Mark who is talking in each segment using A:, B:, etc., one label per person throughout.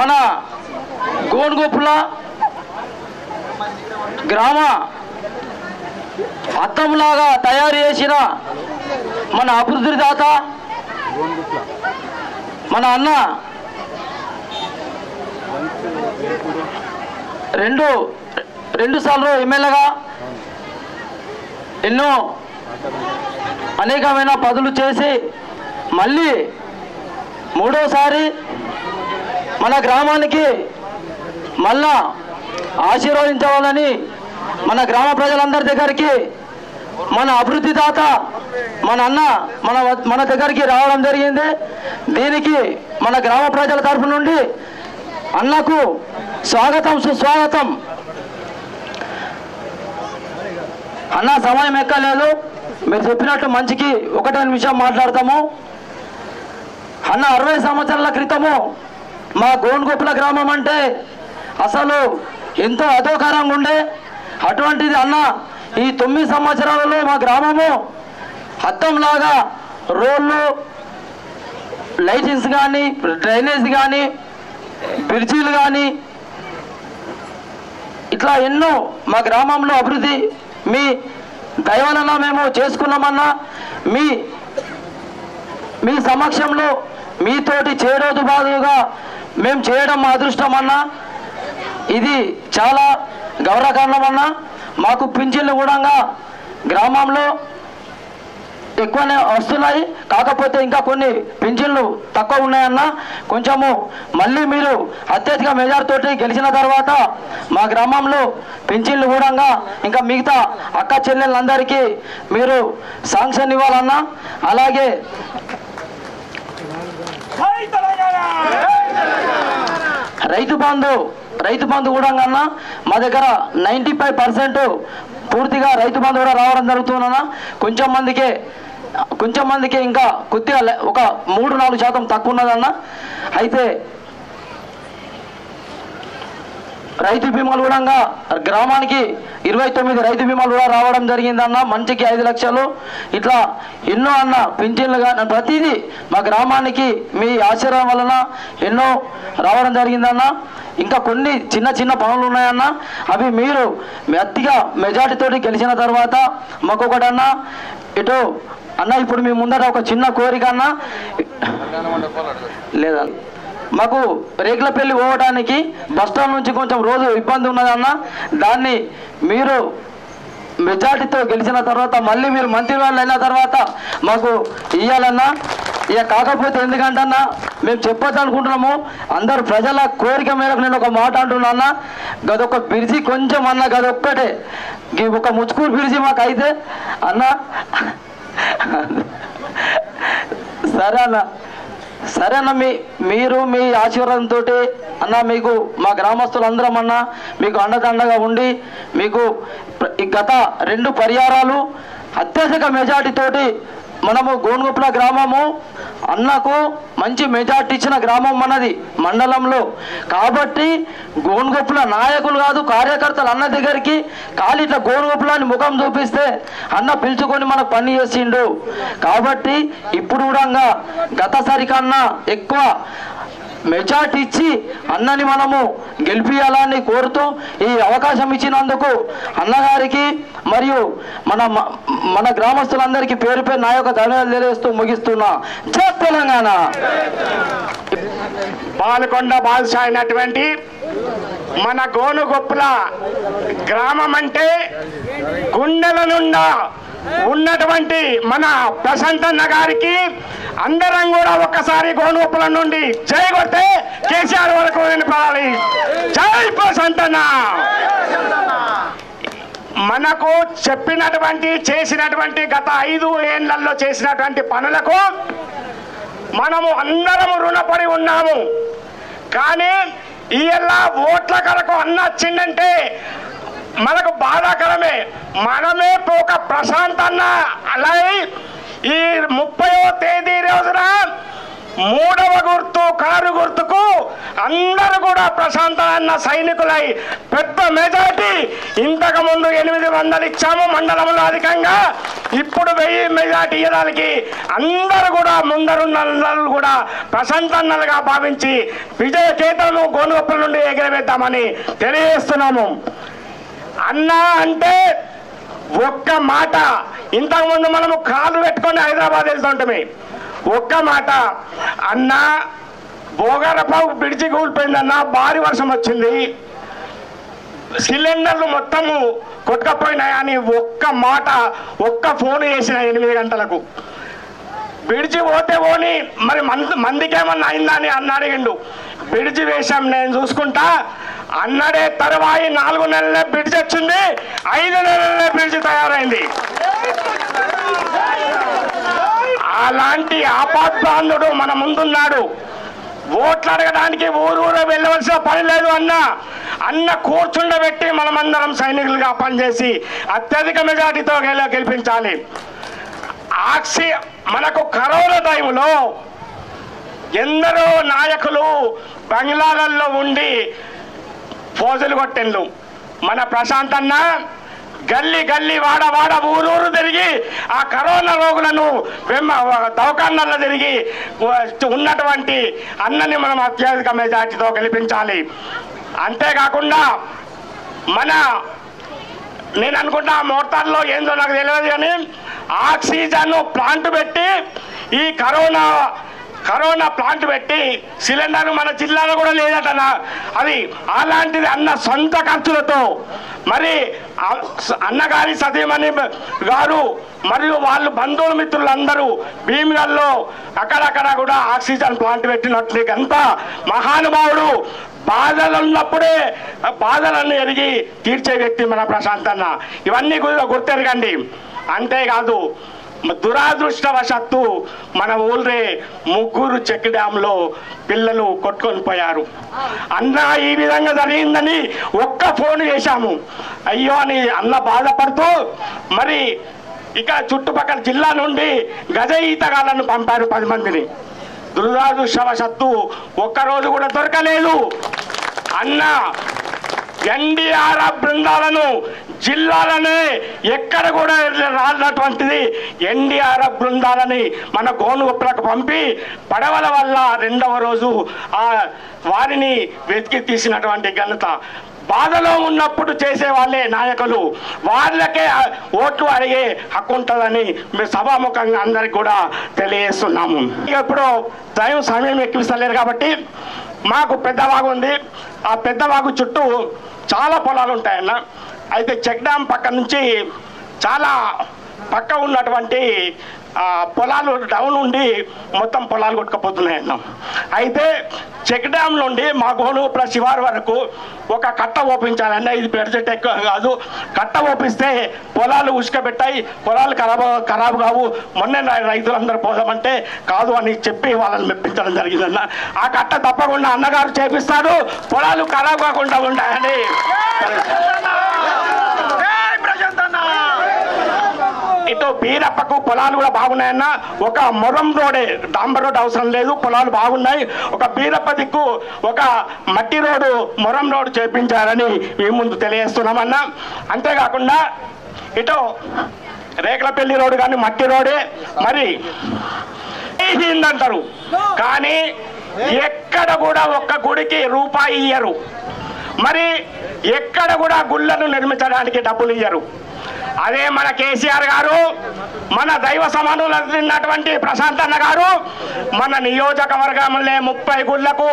A: మన గోనుగొప్పుల గ్రామ అద్దంలాగా తయారు చేసిన మన అభివృద్ధి దాత మన అన్న రెండు సార్లు ఎమ్మెల్యేగా ఎన్నో అనేకమైన పదులు చేసి మళ్ళీ మూడోసారి మన గ్రామానికి మళ్ళా ఆశీర్వదించవాలని మన గ్రామ ప్రజలందరి దగ్గరికి మన అభివృద్ధి దాత మన అన్న మన దగ్గరికి రావడం జరిగింది. దీనికి మన గ్రామ ప్రజల తరఫు నుండి అన్నకు స్వాగతం సుస్వాగతం. అన్న సమయం ఎక్కలేదు, మీరు చెప్పినట్టు మంచికి ఒకటే నిమిషం మాట్లాడతాము. అన్న 60 సంవత్సరాల క్రితము మా గోనుగొప్పుల గ్రామం అంటే అసలు ఎంతో అధోకరంగా ఉండే. అటువంటిది అన్న ఈ 9 సంవత్సరాలలో మా గ్రామము అద్దంలాగా రోడ్లు, లైటింగ్స్ కానీ, డ్రైనేజ్ కానీ, బ్రిడ్జీలు కానీ ఇట్లా ఎన్నో మా గ్రామంలో అభివృద్ధి మీ దయవలన మేము చేసుకున్నామన్నా. మీ సమక్షంలో మీతోటి చేరోజు బాధగా మేము చేయడం మా అదృష్టం అన్నా. ఇది చాలా గౌరవకారణం అన్నా. మాకు పింఛన్లు కూడా గ్రామంలో ఎక్కువనే వస్తున్నాయి, కాకపోతే ఇంకా కొన్ని పింఛన్లు తక్కువ ఉన్నాయన్నా. కొంచెము మళ్ళీ మీరు అత్యధిక మెజార్టీతోటి గెలిచిన తర్వాత మా గ్రామంలో పింఛన్లు కూడా ఇంకా మిగతా అక్క చెల్లెళ్ళందరికీ మీరు శాంక్షన్ ఇవ్వాలన్నా. అలాగే రైతు బంధు కూడా అన్నా మా దగ్గర 95% పూర్తిగా రైతు బంధు కూడా రావడం జరుగుతుందన్నా. కొంచెం మందికి ఇంకా కొద్దిగా ఒక 3-4% తక్కువ ఉన్నదన్నా. అయితే రైతు బీమాలు కూడా గ్రామానికి 29 రైతు బీమాలు కూడా రావడం జరిగిందన్న. మంచికి 5 లక్షలు ఇట్లా ఎన్నో అన్న పింఛన్లు కానీ ప్రతిదీ మా గ్రామానికి మీ ఆశీర్వాదం వలన ఎన్నో రావడం జరిగిందన్న. ఇంకా కొన్ని చిన్న పనులు ఉన్నాయన్న. అవి మీరు అతిగా మెజార్టీతోటి గెలిచిన తర్వాత మాకొకటన్నా ఇటు అన్న ఇప్పుడు మీ ముందర ఒక చిన్న కోరిక అన్న. లేదా మాకు రేకులపల్లి పోవడానికి బస్టాండ్ నుంచి కొంచెం రోజు ఇబ్బంది ఉన్నదన్న. దాన్ని మీరు మెజార్టీతో గెలిచిన తర్వాత మళ్ళీ మీరు మంత్రి వాళ్ళు అయిన తర్వాత మాకు ఇవ్వాలన్నా. ఇక కాకపోతే ఎందుకంటన్నా మేము చెప్పొద్దు అనుకుంటున్నాము. అందరు ప్రజల కోరిక మేరకు నేను ఒక మాట అంటున్నా. గదొక బ్రిడ్జి కొంచెం అన్న గదొక్కటే ఒక ముచ్చుకూరు బ్రిడ్జి మాకు అయితే అన్న. సరే అన్న, మీరు మీ ఆశీర్వాదంతో అన్న మీకు మా గ్రామస్తులందరం అన్న మీకు అండదండగా ఉండి మీకు గత 2 పర్యాయాలు అత్యధిక మెజార్టీతోటి మనము గోనుగొప్పుల గ్రామము అన్నకు మంచి మెజార్టీ ఇచ్చిన గ్రామం మనది మండలంలో. కాబట్టి గోనుగొప్పుల నాయకులు కాదు కార్యకర్తలు అన్న దగ్గరికి ఖాళీ ఇట్లా గోనుగొప్పులని ముఖం చూపిస్తే అన్న పిలుచుకొని మనకు పని చేసిండు. కాబట్టి ఇప్పుడు కూడా గతసారి కన్నా ఎక్కువ మెజార్టీ ఇచ్చి అన్నని మనము గెలిపియాలని కోరుతూ ఈ అవకాశం ఇచ్చినందుకు అన్నగారికి మరియు మన గ్రామస్తులందరికీ పేరు నా యొక్క ధన్యవాదాలు తెలియజేస్తూ ముగిస్తున్నా. జై తెలంగాణ.
B: పాలకొండ బాద్షా అయినటువంటి మన గోనుగొప్పుల గ్రామం అంటే గుండెల నుండా ఉన్నటువంటి మన ప్రశాంతన్న గారికి అందరం కూడా ఒక్కసారి గోనుగొప్పుల నుండి జై కొడితే కేసీఆర్ వరకు వినపడాలి. జై ప్రశాంతన్న. మనకు చేసినటువంటి గత 5 ఏళ్లలో చేసినటువంటి పనులకు మనము అందరము రుణపడి ఉన్నాము. కానీ ఇలా ఓట్ల కొరకు అన్న వచ్చిందంటే మనకు బాధాకరమే. మనమే ఒక ప్రశాంతన్న అలాగే ఈ 30వ తేదీ రోజున 3వ గుర్తు కారు గుర్తుకు అందరూ కూడా ప్రశాంత అన్న సైనికులై పెద్ద మెజార్టీ. ఇంతకు ముందు 800 ఇచ్చాము మండలంలో అధికంగా, ఇప్పుడు 1000 మెజార్టీ ఇవ్వడానికి అందరూ కూడా ముందరున్న కూడా ప్రశాంతన్నలుగా భావించి విజయ కేతను గోనుగొప్పల నుండి ఎగరవేద్దామని తెలియజేస్తున్నాము. అన్న అంటే ఒక్క మాట. ఇంతకుముందు మనము కాళ్ళు పెట్టుకొని హైదరాబాద్ వెళ్తుంటామే, ఒక్క మాట, అన్న భోగారపావు బ్రిడ్జి కూలిపోయిందన్న, భారీ వర్షం వచ్చింది, సిలిండర్లు మొత్తము కొట్టుకపోయినాయని ఒక్క మాట, ఒక్క ఫోన్ చేసిన 8 గంటలకు. బ్రిడ్జి పోతే పోని మరి మందికేమన్నా అయిందా అని అన్న అడిగిండు. బ్రిడ్జి వేశాం నేను చూసుకుంటా అన్నడే. తరువాయి 4 నెలలే బ్రిడ్జి వచ్చింది, 5 నెలలే బ్రిడ్జి తయారైంది. అలాంటి ఆపద్బాంధుడు మన ముందున్నాడు. ఓట్లు అడగడానికి ఊరూరు వెళ్ళవలసిన పని లేదు. అన్న కూర్చుండబెట్టి మనమందరం సైనికులుగా పనిచేసి అత్యధిక మెజార్టీతో గెలిపించాలి. మనకు కరోనా టైంలో ఎందరో నాయకులు బంగ్లాలలో ఉండి ఫోజులు కొట్టిండ్రు. మన ప్రశాంత్ అన్న గల్లీ గల్లీ వాడ వాడ ఊరూరు తిరిగి ఆ కరోనా రోగులను దవాఖానాల్లో తిరిగి ఉన్నటువంటి అన్నని మనం అత్యధిక మెజార్టీతో గెలిపించాలి. అంతేకాకుండా నేను అనుకుంటా మోటార్లో ఏందో నాకు తెలియదు కానీ ఆక్సిజన్ ప్లాంట్ పెట్టి ఈ కరోనా ప్లాంట్ పెట్టి సిలిండర్ మన జిల్లాలో కూడా లేదట. అది అలాంటిది అన్న సొంత ఖర్చులతో మరి అన్నగారి సతీమణి గారు మరియు వాళ్ళు బంధువులు మిత్రులందరూ భీమిగల్లో అక్కడక్కడ కూడా ఆక్సిజన్ ప్లాంట్ పెట్టినట్లు అంతా మహానుభావుడు. బాధలు ఉన్నప్పుడే బాధలను ఎరిగి తీర్చే వ్యక్తి మన ప్రశాంత్ అన్న. ఇవన్నీ కూడా గుర్తెరగండి. అంతేకాదు దురాదృష్టవశాత్తు మన ఊళ్ళే 3 చెక్ డ్యాంలో పిల్లలు కొట్టుకొని పోయారు. అన్న ఈ విధంగా జరిగిందని ఒక్క ఫోన్ చేశాము. అయ్యో అని అన్న బాధపడుతూ మరి ఇక చుట్టుపక్కల జిల్లా నుండి గజ ఈతగాళ్ళను పంపారు 10 మందిని. దురాదృష్టవశాత్తు ఒక్కరోజు కూడా దొరకలేదు. అన్న ఎన్డీఆర్ఎఫ్ బృందాలను జిల్లాలనే ఎక్కడ కూడా రానటువంటిది ఎన్డీఆర్ఎఫ్ బృందాలని మన గోనుగొప్పలకు పంపి పడవల వల్ల 2వ రోజు వారిని వెతికి తీసినటువంటి ఘనత. బాధలో ఉన్నప్పుడు చేసే వాళ్ళే నాయకులు, వాళ్ళకే ఓట్లు అడిగే హక్కు ఉంటుందని మేము సభాముఖంగా అందరికి కూడా తెలియజేస్తున్నాము. ఇప్పుడు సమయం ఎక్కిస్తలేరు కాబట్టి మాకు పెద్దవాగు ఉంది. ఆ పెద్దవాగు చుట్టూ చాలా పొలాలు ఉంటాయన్న. అయితే చెక్ డ్యామ్ పక్క నుంచి చాలా పక్క ఉన్నటువంటి పొలాలు డౌన్ ఉండి మొత్తం పొలాలు కొట్టుకుపోతున్నాయన్న. అయితే చెక్ డ్యామ్ నుండి మా గోనుగొప్పల శివారు వరకు ఒక కట్ట ఓపించాలన్న. ఇది పెద్ద ఎక్కువ కాదు. కట్ట ఓపిస్తే పొలాలు ఉసుకబెట్టాయి, పొలాలు ఖరాబు కావు. మొన్న రైతులందరూ పోదామంటే కాదు అని చెప్పి వాళ్ళని మెప్పించడం జరిగిందన్న. ఆ కట్ట తప్పకుండా అన్నగారు చేపిస్తారు, పొలాలు ఖరాబు కాకుండా ఉంటాయని. ఇటు బీరప్పకు పొలాలు కూడా బాగున్నాయన్న. ఒక మొరం రోడే, డాంబర్ రోడ్ అవసరం లేదు, పొలాలు బాగున్నాయి. ఒక బీరప్ప దిక్కు ఒక మట్టి రోడ్డు, మొరం రోడ్డు చేపించారని మీ ముందు తెలియజేస్తున్నామన్నా. అంతేకాకుండా ఇటు రేకులపల్లి రోడ్డు కానీ మట్టి రోడే. మరి అంటారు కానీ ఎక్కడ కూడా ఒక్క గుడికి రూపాయి ఇయ్యరు. మరి ఎక్కడ కూడా గుళ్ళను నిర్మించడానికి డబ్బులు ఇయ్యరు. అదే మన కేసీఆర్ గారు, మన దైవ సమానులైనటువంటి ప్రశాంత్ అన్న గారు మన నియోజకవర్గంలో 30 గుళ్లకు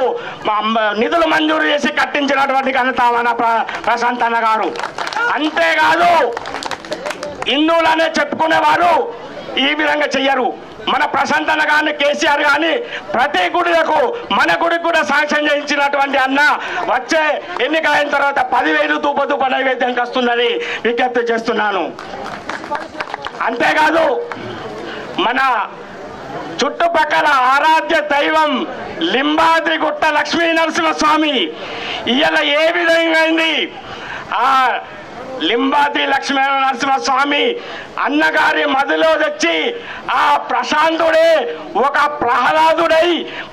B: నిధులు మంజూరు చేసి కట్టించినటువంటి ఘనత మన ప్రశాంత్ అన్న గారు. అంతేకాదు హిందువులనే చెప్పుకునేవారు ఈ విధంగా చెయ్యరు. మన ప్రశాంత్ అన్న కానీ కేసీఆర్ కానీ ప్రతి గుడిలకు మన గుడికి కూడా శాంక్షన్ చేయించినటువంటి అన్న వచ్చే ఎన్నిక అయిన తర్వాత 10,000 దూప నైవేద్యానికి వస్తుందని విజ్ఞప్తి చేస్తున్నాను. అంతేకాదు మన చుట్టుపక్కల ఆరాధ్య దైవం లింబాద్రిగుట్ట లక్ష్మీ నరసింహస్వామి ఇవాళ ఏ విధంగా అయింది. ఆ లింబాద్రి లక్ష్మీ నరసింహస్వామి అన్నగారి మదిలో తెచ్చి ఆ ప్రశాంతుడే ఒక ప్రహ్లాదుడై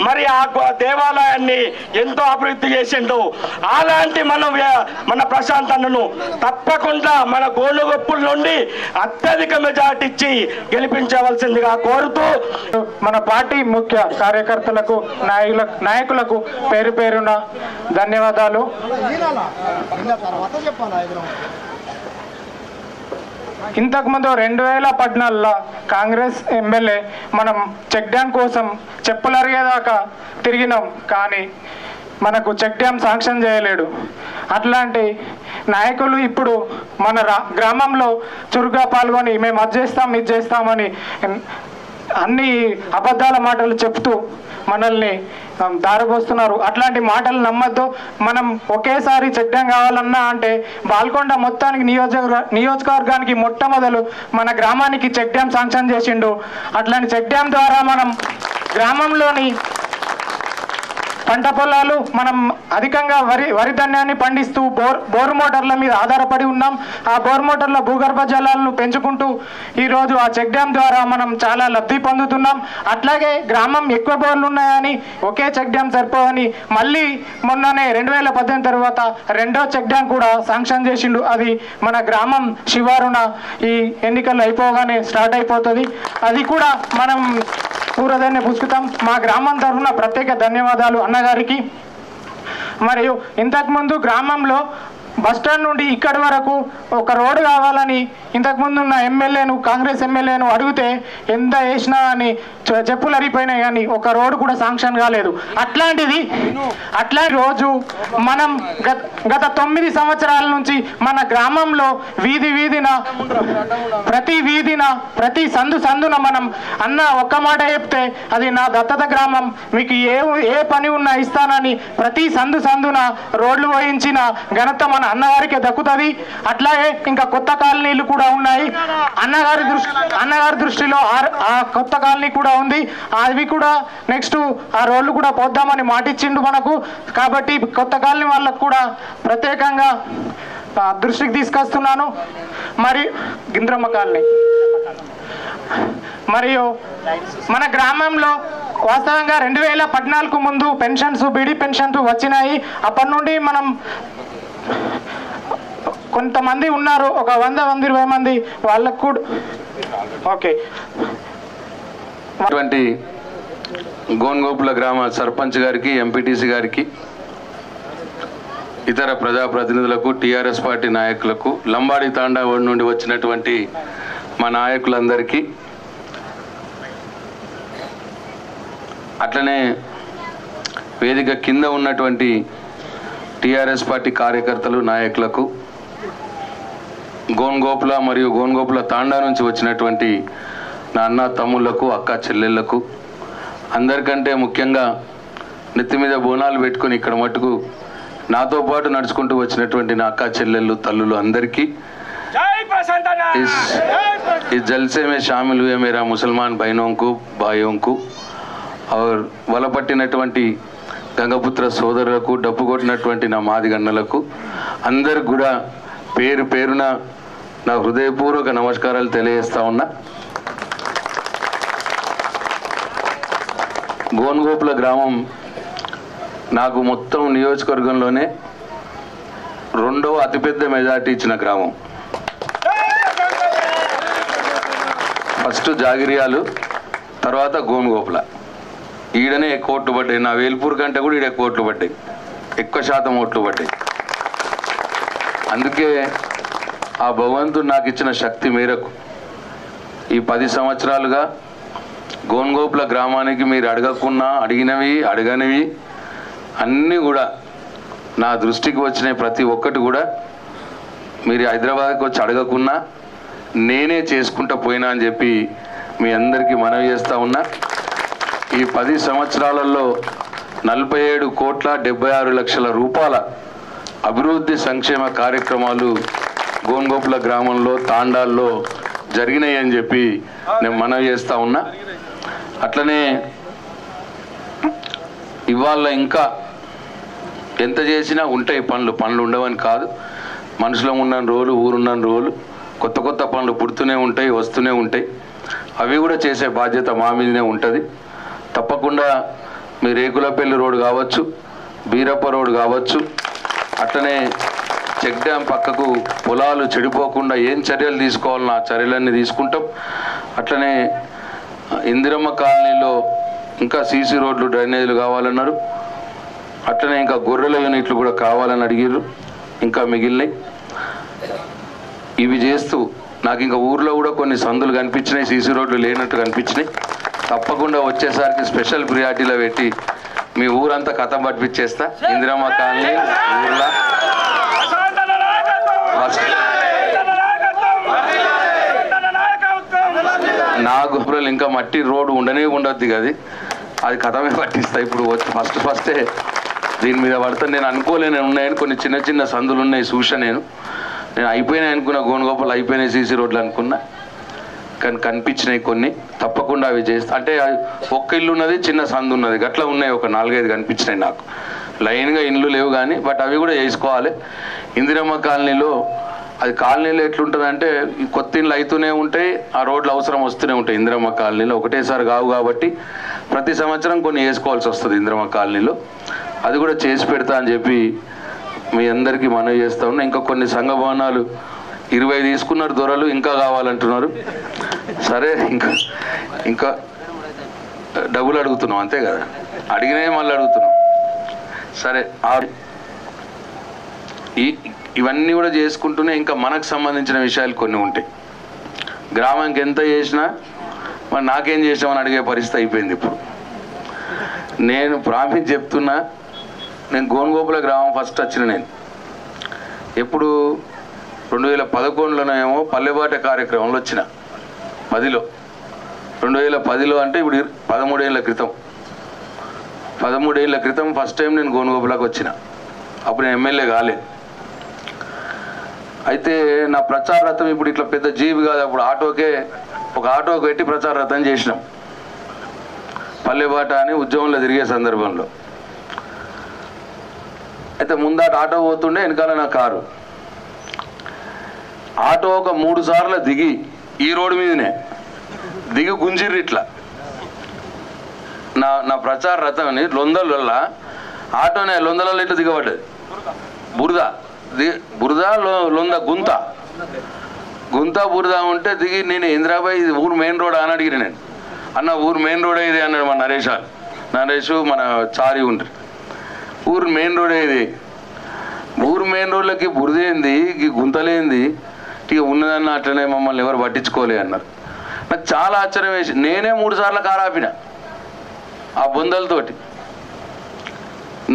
B: మరి ఆ దేవాలయాన్ని ఎంతో అభివృద్ధి చేసిండు. అలాంటి మన ప్రశాంత్ అన్నను తప్పకుండా మన గోనుగొప్పుల నుండి అత్యధిక మెజార్టీ ఇచ్చి గెలిపించవలసిందిగా కోరుతూ
C: మన పార్టీ ముఖ్య కార్యకర్తలకు నాయకులకు పేరు పేరున ధన్యవాదాలు. ఇంతకుముందు 2014లో కాంగ్రెస్ ఎమ్మెల్యే మనం చెక్ డ్యామ్ కోసం చెప్పులరిగేదాకా తిరిగినాం, కానీ మనకు చెక్ డ్యామ్ శాంక్షన్ చేయలేడు. అట్లాంటి నాయకులు ఇప్పుడు మన గ్రామంలో చురుగ్గా పాల్గొని మేము అది చేస్తాం ఇది చేస్తామని అన్ని అబద్ధాల మాటలు చెప్తూ మనల్ని దారిపోస్తున్నారు. అట్లాంటి మాటలు నమ్మద్దు. మనం ఒకేసారి చెక్ డ్యామ్ కావాలన్నా అంటే బాల్కొండ మొత్తానికి నియోజకవర్గానికి మొట్టమొదలు మన గ్రామానికి చెక్ డ్యామ్ శాంక్షన్ చేసిండు. అట్లాంటి చెక్ డ్యామ్ ద్వారా మనం గ్రామంలోని పంట పొలాలు మనం అధికంగా వరి ధాన్యాన్ని పండిస్తూ బోర్ మోటార్ల మీద ఆధారపడి ఉన్నాం. ఆ బోర్ మోటార్ల భూగర్భ జలాలను పెంచుకుంటూ ఈరోజు ఆ చెక్ డ్యామ్ ద్వారా మనం చాలా లబ్ధి పొందుతున్నాం. అట్లాగే గ్రామం ఎక్కువ బోర్లు ఉన్నాయని ఒకే చెక్ డ్యామ్ సరిపోవని మళ్ళీ మొన్ననే 2018 తర్వాత రెండో చెక్ డ్యామ్ కూడా శాంక్షన్ చేసిండు. అది మన గ్రామం శివారున ఈ ఎన్నికలు అయిపోగానే స్టార్ట్ అయిపోతుంది. అది కూడా మనం పూర్వదాన్ని పుచ్చుకుతాం. మా గ్రామం తరఫున ప్రత్యేక ధన్యవాదాలు అన్నగారికి. మరియు ఇంతకుముందు గ్రామంలో బస్టాండ్ నుండి ఇక్కడి వరకు ఒక రోడ్డు కావాలని ఇంతకుముందు ఉన్న ఎమ్మెల్యేను కాంగ్రెస్ ఎమ్మెల్యేను అడిగితే ఎంత వేసినా అని చెప్పులు అరిగిపోయినాయి, కానీ ఒక రోడ్డు కూడా శాంక్షన్ కాలేదు. అట్లాంటి రోజు మనం గత 9 సంవత్సరాల నుంచి మన గ్రామంలో వీధిన ప్రతి సందున మనం అన్న ఒక్క మాట చెప్తే అది నా దత్తత గ్రామం, మీకు ఏ పని ఉన్నా ఇస్తానని ప్రతి సందున రోడ్లు వేయించిన ఘనత మన అన్నగారికి దక్కుతుంది. అట్లాగే ఇంకా కొత్త కాలనీలు కూడా ఉన్నాయి. అన్నగారి దృష్టిలో ఆ కొత్త కాలనీ కూడా ఉంది. అవి కూడా నెక్స్ట్ ఆ రోడ్లు కూడా పోద్దామని మాటిచ్చిండు మనకు. కాబట్టి కొత్త కాలనీ వాళ్ళకు కూడా ప్రత్యేకంగా దృష్టికి తీసుకొస్తున్నాను. మరి గింద్రమ్మ కాలనీ మరియు మన గ్రామంలో వాస్తవంగా 2014 ముందు పెన్షన్స్ బీడీ పెన్షన్స్ వచ్చినాయి. అప్పటి నుండి మనం కొంతమంది ఉన్నారు, ఒక 100-120 మంది వాళ్ళకు కూడా ఓకే.
D: అటువంటి గోన్గోపుల గ్రామ సర్పంచ్ గారికి, ఎంపీటీసీ గారికి, ఇతర ప్రజాప్రతినిధులకు, టీఆర్ఎస్ పార్టీ నాయకులకు, లంబాడి తాండా నుండి వచ్చినటువంటి మా నాయకులందరికీ, అట్లనే వేదిక కింద ఉన్నటువంటి టీఆర్ఎస్ పార్టీ కార్యకర్తలు, నాయకులకు, గోన్గోపుల మరియు గోన్గోపుల తాండా నుంచి వచ్చినటువంటి నా అన్న తమ్ముళ్లకు, అక్క చెల్లెళ్లకు, అందరికంటే ముఖ్యంగా నెత్తి మీద బోనాలు పెట్టుకొని ఇక్కడ మట్టుకు నాతో పాటు నడుచుకుంటూ వచ్చినటువంటి నా అక్క చెల్లెళ్ళు, తల్లులు అందరికీ इस जलसे में शामिल हुए मेरा मुसलमान बहनों को, भाइयों को और వలపట్టినటువంటి గంగపుత్ర సోదరులకు, డప్పు కొట్టినటువంటి నా మాది గన్నలకు అందరికి కూడా పేరు పేరున నా హృదయపూర్వక నమస్కారాలు తెలియజేస్తా ఉన్నా. గోన్గోపుల గ్రామం నాకు మొత్తం నియోజకవర్గంలోనే 2వ అతిపెద్ద మెజార్టీ ఇచ్చిన గ్రామం. ఫస్ట్ జాగిరియాలు, తర్వాత గోన్గోపుల. ఈడనే ఎక్కువ ఓట్లు పడ్డాయి. నా వేల్పూర్ కంటే కూడా ఈడ ఎక్కువ ఓట్లు పడ్డాయి, ఎక్కువ శాతం ఓట్లు పడ్డాయి. అందుకే ఆ భగవంతుడు నాకు ఇచ్చిన శక్తి మేరకు ఈ 10 సంవత్సరాలుగా గోన్గోపుల గ్రామానికి మీరు అడగకున్నా, అడగనివి అన్నీ కూడా నా దృష్టికి వచ్చిన ప్రతి ఒక్కటి కూడా మీరు హైదరాబాద్కి వచ్చి అడగకున్నా నేనే చేసుకుంటూ పోయినా అని చెప్పి మీ అందరికీ మనవి చేస్తూ ఉన్నా. ఈ 10 సంవత్సరాలలో 47,76,00,000 రూపాయల అభివృద్ధి సంక్షేమ కార్యక్రమాలు గోన్గోపుల గ్రామంలో, తాండాల్లో జరిగినాయి అని చెప్పి నేను మనవి చేస్తూ ఉన్నా. అట్లనే ఇవాళ ఇంకా ఎంత చేసినా ఉంటాయి పనులు ఉండవని కాదు. మనుషులం ఉన్న రోజులు, ఊరున్న రోజులు కొత్త కొత్త పనులు పుడుతూనే ఉంటాయి, వస్తూనే ఉంటాయి. అవి కూడా చేసే బాధ్యత మా మీదనే ఉంటుంది. తప్పకుండా మీ రేకులపల్లి రోడ్ కావచ్చు, బీరప్ప రోడ్ కావచ్చు, అట్లనే చెక్ డ్యామ్ పక్కకు పొలాలు చెడిపోకుండా ఏం చర్యలు తీసుకోవాలన్నా ఆ చర్యలన్నీ తీసుకుంటాం. అట్లనే ఇందిరమ్మ కాలనీలో ఇంకా సీసీ రోడ్లు, డ్రైనేజీలు కావాలన్నారు. అట్లనే ఇంకా గొర్రెల యూనిట్లు కూడా కావాలని అడిగిర్రు. ఇంకా మిగిలినాయి. ఇవి చేస్తూ నాకు ఇంకా ఊర్లో కూడా కొన్ని సందులు కనిపించినాయి, సీసీ రోడ్లు లేనట్టు కనిపించినాయి. తప్పకుండా వచ్చేసరికి స్పెషల్ ప్రియారిటీలో పెట్టి మీ ఊరంతా కథం పట్టించేస్తా. ఇందిరమ్మ కాలనీ ఊర్లో నా గొప్పలు ఇంకా మట్టి రోడ్డు ఉండొద్దు కదా, అది కథమే పట్టిస్తా. ఇప్పుడు ఫస్టే దీని మీద పడతాను. నేను అనుకోలేను ఉన్నాయని కొన్ని చిన్న చిన్న సందులు ఉన్నాయి చూసా. నేను అయిపోయినాయి అనుకున్నా, గోనుగోపాలు అయిపోయినాయి సీసీ రోడ్లు అనుకున్నా, కానీ కనిపించినాయి కొన్ని. తప్పకుండా అవి చేస్తా. అంటే ఒక్క ఇల్లు ఉన్నది, చిన్న సందు ఉన్నది, గట్లా ఉన్నాయి. ఒక 4-5 కనిపించినాయి నాకు. లైన్గా ఇండ్లు లేవు కానీ, బట్ అవి కూడా చేసుకోవాలి. ఇందిరమ్మ కాలనీలో అది కాలనీలో ఎట్లుంటుందంటే కొత్త ఇండ్లు అవుతూనే ఉంటాయి, ఆ రోడ్లు అవసరం వస్తూనే ఉంటాయి. ఇందిరమ్మ కాలనీలో ఒకటేసారి కావు కాబట్టి ప్రతి సంవత్సరం కొన్ని వేసుకోవాల్సి వస్తుంది ఇందిరమ్మ కాలనీలో. అది కూడా చేసి పెడతా అని చెప్పి మీ అందరికీ మనవి చేస్తా ఉన్నా. ఇంకా కొన్ని సంఘ భవనాలు 20 తీసుకున్నారు దొరలు, ఇంకా కావాలంటున్నారు. సరే, ఇంకా డబ్బులు అడుగుతున్నాం అంతే కదా, అడిగినవి మళ్ళీ అడుగుతున్నాం. సరే, ఇవన్నీ కూడా చేసుకుంటూనే ఇంకా మనకు సంబంధించిన విషయాలు కొన్ని ఉంటాయి. గ్రామానికి ఎంత చేసినా మరి నాకేం చేసామని అడిగే పరిస్థితి అయిపోయింది ఇప్పుడు. నేను ప్రామిస్ చెప్తున్నా, నేను గోనుగోపుల గ్రామం ఫస్ట్ వచ్చిన నేను ఎప్పుడు 2011లోనేమో పల్లెబాట కార్యక్రమంలో వచ్చిన 10లో. 2010లో అంటే ఇప్పుడు 13 ఏళ్ళ క్రితం. 13 ఏళ్ళ క్రితం ఫస్ట్ టైం నేను గోనుగోపులకు వచ్చిన. అప్పుడు నేను ఎమ్మెల్యే కాలేదు. అయితే నా ప్రచార రథం ఇప్పుడు ఇట్లా పెద్ద జీవి కాదు. అప్పుడు ఒక ఆటోకి పెట్టి ప్రచార రథం చేసినాం పల్లెబాట అని ఉద్యమంలో తిరిగే సందర్భంలో. అయితే ముందాట ఆటో పోతుండే, వెనకాల నా కారు. ఆటో ఒక 3 సార్లు దిగి ఈ రోడ్డు మీదనే దిగి గుంజిర్రు ఇట్లా. నా ప్రచార రథంని లొందల ఆటోనే లొందలలో ఇట్లా దిగబడ్డది. బురద లొంద గుంత బురద ఉంటే దిగి నేను ఇందిరాబాయి ఇది ఊరు మెయిన్ రోడ్ అని అడిగిన. నేను అన్న ఊరు మెయిన్ రోడే ఇది అన్నాడు మన నరేష్ మన చారి ఉంటారు. ఊరు మెయిన్ రోడే ఇది. ఊరు మెయిన్ రోడ్లకి బురదేంది, గుంతలేంది, ఇక ఉన్నదన్న అట్లనే మమ్మల్ని ఎవరు పట్టించుకోలే అన్నారు. నాకు చాలా ఆశ్చర్యం వేసి నేనే 3 సార్లు కారు ఆపిన ఆ బొందలతోటి.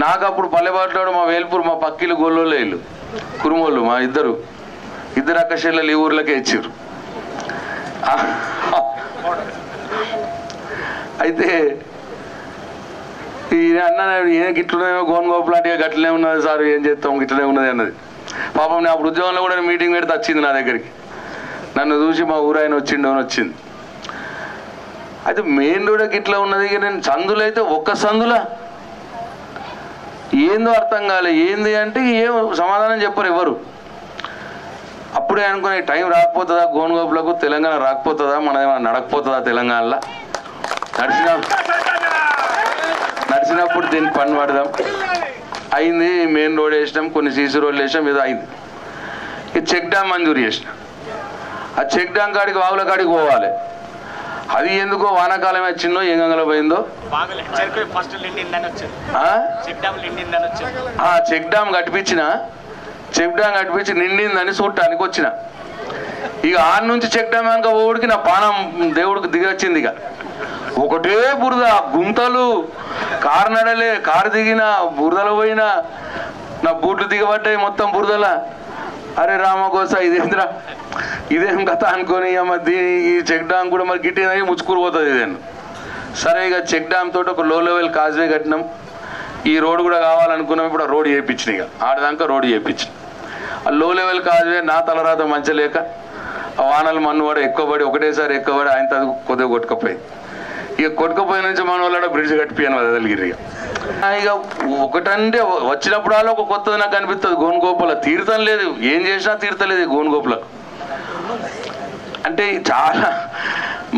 D: నాకు అప్పుడు పల్లెబాటలో మా వేల్పూర్, మా పక్కిలు గోళ్ళోళ్ళే ఇల్లు, కురుమోళ్ళు, మా ఇద్దరు అక్క చెల్లెలు ఈ ఊర్లకే ఇచ్చారు. అయితే అన్న ఏం గిట్లనే గోనుగోపులు అంటే గట్లనే ఉన్నది సార్, ఏం చేస్తాం గిట్లనే ఉన్నది అన్నది. పాపం నేను అప్పుడు ఉద్యోగంలో కూడా మీటింగ్ పెడితే వచ్చింది నా దగ్గరికి. నన్ను చూసి మా ఊరు ఆయన వచ్చింది. అయితే మెయిన్ రోడ్కి ఇట్లా ఉన్నది. ఇక నేను సందులు అయితే ఒక్క సందులా ఏందో అర్థం కాలే. ఏంది అంటే ఏం సమాధానం చెప్పరు ఎవరు. అప్పుడే అనుకునే టైం రాకపోతుందా గోనుగోపులకు, తెలంగాణ రాకపోతుందా, మన ఏమైనా నడకపోతుందా తెలంగాణలో. నడిచినప్పుడు దీన్ని పని పడదాం అయింది. మెయిన్ రోడ్ వేసినాం, కొన్ని సీసీ రోడ్లు వేసినాం, ఏదో అయింది. ఇక చెక్ డ్యామ్ మంజూరు చేసిన. ఆ చెక్ డ్యామ్ కాడికి వాగుల కాడికి పోవాలి. అది ఎందుకో వానాకాలం వచ్చిందో ఏం గంగలో పోయిందో చెక్ డ్యామ్ కట్టిపించి నిండిందని చూడటానికి వచ్చిన. ఇక ఆడ నుంచి చెక్ డ్యామ్ వెనక ఓడికి నా పానం దేవుడికి దిగొచ్చింది. ఇక ఒకటే బురద, గుంతలు, కారు నడలే, కారు దిగిన బురదలో పోయినా, నా బూట్లు దిగబడ్డాయి మొత్తం బురదల. అరే రామకోస ఇదేం కథ అనుకొని ఈ చెక్ డ్యామ్ కూడా మరి గిట్టినవి ముచ్చుకూరు పోతుంది ఇదేను. సరే, ఇక చెక్ డ్యామ్ తోటి ఒక లో లెవెల్ కాజ్వే కట్టినాం. ఈ రోడ్డు కూడా కావాలనుకున్నాం. ఇప్పుడు ఆ రోడ్డు చేయించిన, ఇక ఆడదాకా రోడ్డు చేయించిన. ఆ లో లెవెల్ కాజ్వే నా తలరాత మంచలేక ఆ వానలు మన్ను పడి ఎక్కువబడి ఒకటేసారి ఎక్కువబడి ఆయన అది కొద్దిగా కొట్టుకపోయింది. ఇక కొట్టుకపోయిన నుంచి మన వాళ్ళ బ్రిడ్జ్ కట్టిపోయాను వదలగిరి. ఇక ఒకటంటే వచ్చినప్పుడు ఒక కొత్తది నాకు అనిపిస్తుంది. గోనుగోపుల తీర్థం లేదు, ఏం చేసినా తీర్థలేదు గోనుగోపులకు. అంటే చాలా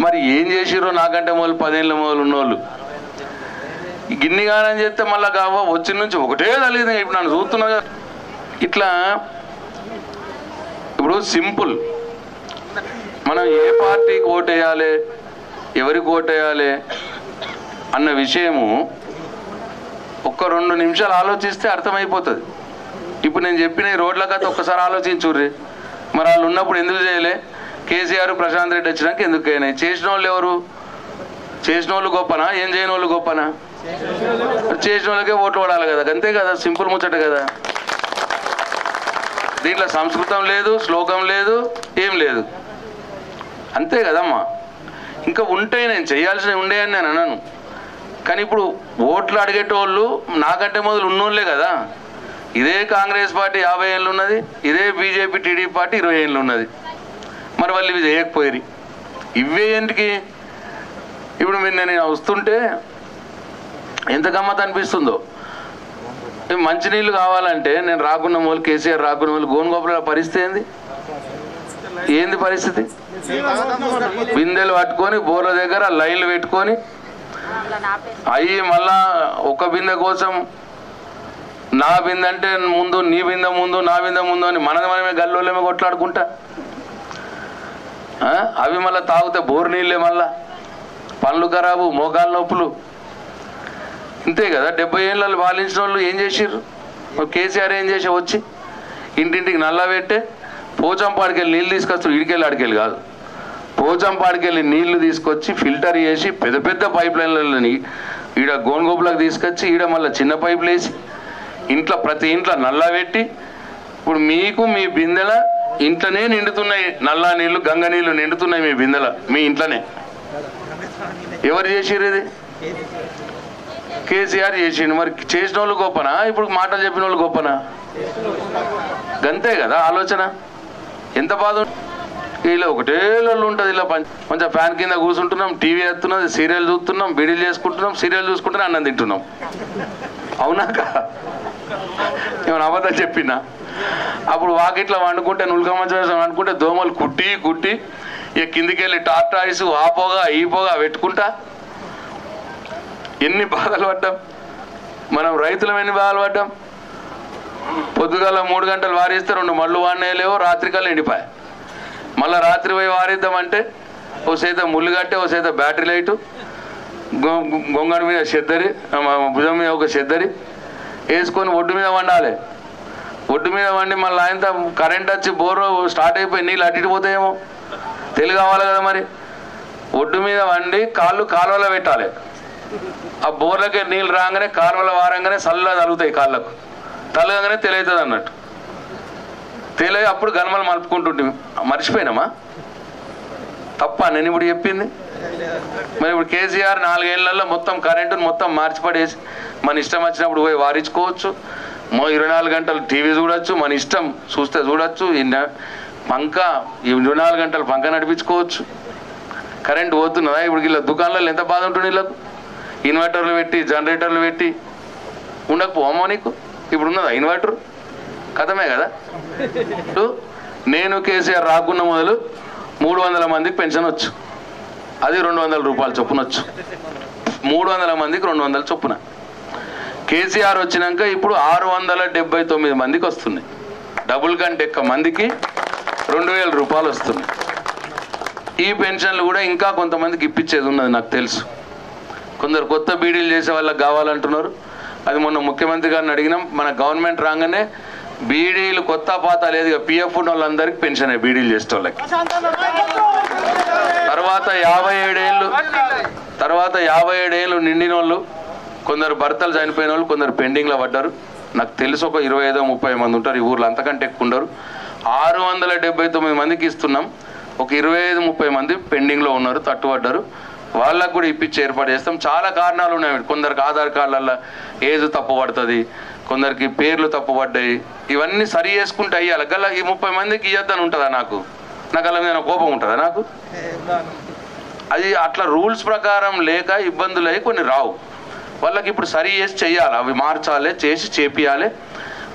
D: మరి ఏం చేసిరో నాకంటే మొదలు 10 ఏళ్ళ మొదలు ఉన్నోళ్ళు గిన్నిగానని చెప్తే మళ్ళీ కావా వచ్చిన నుంచి ఒకటే తెలియదు. ఇప్పుడు నన్ను చూస్తున్నా ఇట్లా. ఇప్పుడు సింపుల్, మనం ఏ పార్టీకి ఓటేయాలి, ఎవరికి ఓటేయాలి అన్న విషయము ఒక్క 2 నిమిషాలు ఆలోచిస్తే అర్థమైపోతుంది. ఇప్పుడు నేను చెప్పిన ఈ రోడ్ల కథ ఒక్కసారి ఆలోచించుర్రి. మరి వాళ్ళు ఉన్నప్పుడు ఎందుకు చేయలే? కేసీఆర్ ప్రశాంత్ రెడ్డి వచ్చినాక ఎందుకు అయినాయి? చేసిన వాళ్ళు ఎవరు? చేసిన వాళ్ళు గొప్పనా, ఏం చేయని వాళ్ళు గొప్పనా? చేసిన వాళ్ళకే ఓట్లు పడాలి కదా, అంతే కదా, సింపుల్ ముచ్చట కదా. దీంట్లో సంస్కృతం లేదు, శ్లోకం లేదు, ఏం లేదు, అంతే కదమ్మా. ఇంకా ఉంటే నేను చేయాల్సినవి ఉండేయని నేను అన్నాను. కానీ ఇప్పుడు ఓట్లు అడిగేటోళ్ళు నాకంటే మొదలు ఉన్నోళ్ళే కదా. ఇదే కాంగ్రెస్ పార్టీ 50 ఏళ్ళు ఉన్నది, ఇదే బీజేపీ టీడీపీ పార్టీ 20 ఏళ్ళు ఉన్నది. మరి వాళ్ళు ఇవి చేయకపోయారు. ఇవే ఏంటికి? ఇప్పుడు మీరు నేను వస్తుంటే ఎంత గమ్మత్ అనిపిస్తుందో. మంచినీళ్ళు కావాలంటే నేను రాకున్న వాళ్ళు, కేసీఆర్ రాకున్న వాళ్ళు, గోనుగోపుల పరిస్థితి ఏంది పరిస్థితి? బిందెలు పట్టుకొని బోర్ల దగ్గర లైన్లు పెట్టుకొని అయ్యి మళ్ళా ఒక బిందె కోసం నా బిందె అంటే ముందు, నీ బిందె ముందు, నా బిందె ముందు అని మనమే గల్లోలేమే కొట్లాడుకుంటా. అవి మళ్ళీ తాగితే బోర్ నీళ్ళే, మళ్ళా పనులు ఖరాబు, మోకాలు నొప్పులు, ఇంతే కదా. 70 ఏళ్ళు పాలించిన వాళ్ళు ఏం చేసిర్రు? కేసీఆర్ ఏం చేసా? వచ్చి ఇంటింటికి నల్ల పెట్టే పోచంపాడికెళ్ళి నీళ్ళు తీసుకొస్తారు. ఇడికెళ్ళి ఆడికెళ్ళి కాదు, పోచంపాడికెళ్ళి నీళ్లు తీసుకొచ్చి ఫిల్టర్ చేసి పెద్ద పెద్ద పైప్ లైన్లని ఈడ గోనుగోపులకు తీసుకొచ్చి ఈడ మళ్ళీ చిన్న పైపులు వేసి ఇంట్లో ప్రతి ఇంట్లో నల్లా పెట్టి ఇప్పుడు మీకు మీ బిందెల ఇంట్లోనే నిండుతున్నాయి. నల్లా నీళ్లు, గంగ నీళ్లు నిండుతున్నాయి మీ బిందెల, మీ ఇంట్లోనే. ఎవరు చేసిర్రు ఇది? కేసీఆర్ చేసిండు. మరి చేసిన వాళ్ళు గొప్పనా, ఇప్పుడు మాటలు చెప్పిన వాళ్ళు గొప్పనా? గంతే కదా ఆలోచన. ఎంత బాధ. ఇలా ఒకటే లొల్లు ఉంటుంది. ఇలా కొంచెం ఫ్యాన్ కింద కూర్చుంటున్నాం, టీవీ వేస్తున్నది, సీరియల్ చూస్తున్నాం, బీడీలు చేసుకుంటున్నాం, సీరియల్ చూసుకుంటూనే అన్నం తింటున్నాం. అవునాక ఏమైనా అబద్ధం చెప్పినా? అప్పుడు వాకిట్లో వండుకుంటే, నులకమంచం వండుకుంటే దోమలు కుట్టి కుట్టి ఇక కిందికి వెళ్ళి టార్టాయిస్ ఆ పొగ ఈ పొగ పెట్టుకుంటా ఎన్ని బాధలు పడ్డాం. మనం రైతులం ఎన్ని బాధలు పడ్డాం. పొద్దుగాల 3 గంటలు వారిస్తే 2 మళ్ళు వాడినేలేవో, రాత్రికల్లా ఎండిపోయి. మళ్ళీ రాత్రి పోయి వారిద్దామంటే ఓ చేత ముళ్ళు కట్టే, ఓ చేత బ్యాటరీ లైటు, గొంగడి మీద చెద్దరి, భుజం మీద ఒక చెద్దరి వేసుకొని ఒడ్డు మీద వండాలి. ఒడ్డు మీద వండి మళ్ళీ ఆయనతో కరెంట్ వచ్చి బోరు స్టార్ట్ అయిపోయి నీళ్ళు అట్టిపోతాయేమో, తెలుగు కావాలి కదా. మరి ఒడ్డు మీద వండి కాలువలో పెట్టాలి. ఆ బోర్లకే నీళ్ళు రాగానే కాలువల వారంగానే చల్లగా తగులుతాయి కాళ్ళకు, తలగానే తెలియతుంది అన్నట్టు. తెలియ అప్పుడు గన్మలు మలుపుకుంటుంటే మర్చిపోయినామా? తప్ప నేను ఇప్పుడు చెప్పింది. మరి ఇప్పుడు కేసీఆర్ 4 ఏళ్లలో మొత్తం కరెంటును మొత్తం మార్చిపడేసి మన ఇష్టం వచ్చినప్పుడు పోయి వారించుకోవచ్చు, 24 గంటలు టీవీ చూడొచ్చు, మన ఇష్టం చూస్తే చూడొచ్చు, పంక 24 గంటలు పంక నడిపించుకోవచ్చు. కరెంటు పోతున్నదా? ఇప్పుడు ఇలా దుకాణాలలో ఎంత బాధ ఉంటుంది. వీళ్ళకు ఇన్వర్టర్లు పెట్టి జనరేటర్లు పెట్టి ఉండకపోమో నీకు? ఇప్పుడు ఉన్నదా ఇన్వర్టర్? కథమే కదా. నేను కేసీఆర్ రాకున్న మొదలు 300 మందికి పెన్షన్ వచ్చు, అది 200 రూపాయలు చొప్పునొచ్చు. 300 మందికి 200 చొప్పున. కేసీఆర్ వచ్చినాక ఇప్పుడు 679 మందికి వస్తున్నాయి. డబుల్ కంటే ఎక్కువ మందికి 2000 రూపాయలు వస్తున్నాయి. ఈ పెన్షన్లు కూడా ఇంకా కొంతమందికి ఇప్పించేది ఉన్నది నాకు తెలుసు. కొందరు కొత్త బీడీలు చేసే వాళ్ళకి కావాలంటున్నారు. అది మొన్న ముఖ్యమంత్రి గారిని అడిగినాం. మన గవర్నమెంట్ రాగానే బీడీలు కొత్త పాత లేదు, పిఎఫ్ ఉన్న వాళ్ళందరికీ పెన్షన్ బీడీలు చేసే వాళ్ళకి. తర్వాత 57 ఏళ్ళు నిండిన వాళ్ళు, కొందరు భర్తలు చనిపోయిన వాళ్ళు, కొందరు పెండింగ్లో పడ్డారు. నాకు తెలుసు ఒక 25-30 మంది ఉంటారు ఈ ఊర్లో, అంతకంటే ఎక్కువ ఉండరు. 679 మందికి ఇస్తున్నాం. ఒక 25-30 మంది పెండింగ్లో ఉన్నారు, తట్టుపడ్డారు. వాళ్ళకు కూడా ఇప్పించి ఏర్పాటు చేస్తాం. చాలా కారణాలు ఉన్నాయి. కొందరికి ఆధార్ కార్డులలో ఏజ్ తప్పు పడుతుంది, కొందరికి పేర్లు తప్పు పడ్డాయి. ఇవన్నీ సరి చేసుకుంటే అయ్యాలి. గల్లా ఈ 30 మందికి ఇవ్వద్దని ఉంటుందా? నాకు అలా మీద కోపం ఉంటుందా నాకు? అది అట్లా రూల్స్ ప్రకారం లేక ఇబ్బందులు అయ్యి కొన్ని రావు. వాళ్ళకి ఇప్పుడు సరి చేసి చెయ్యాలి, అవి మార్చాలి, చేసి చేపియాలి.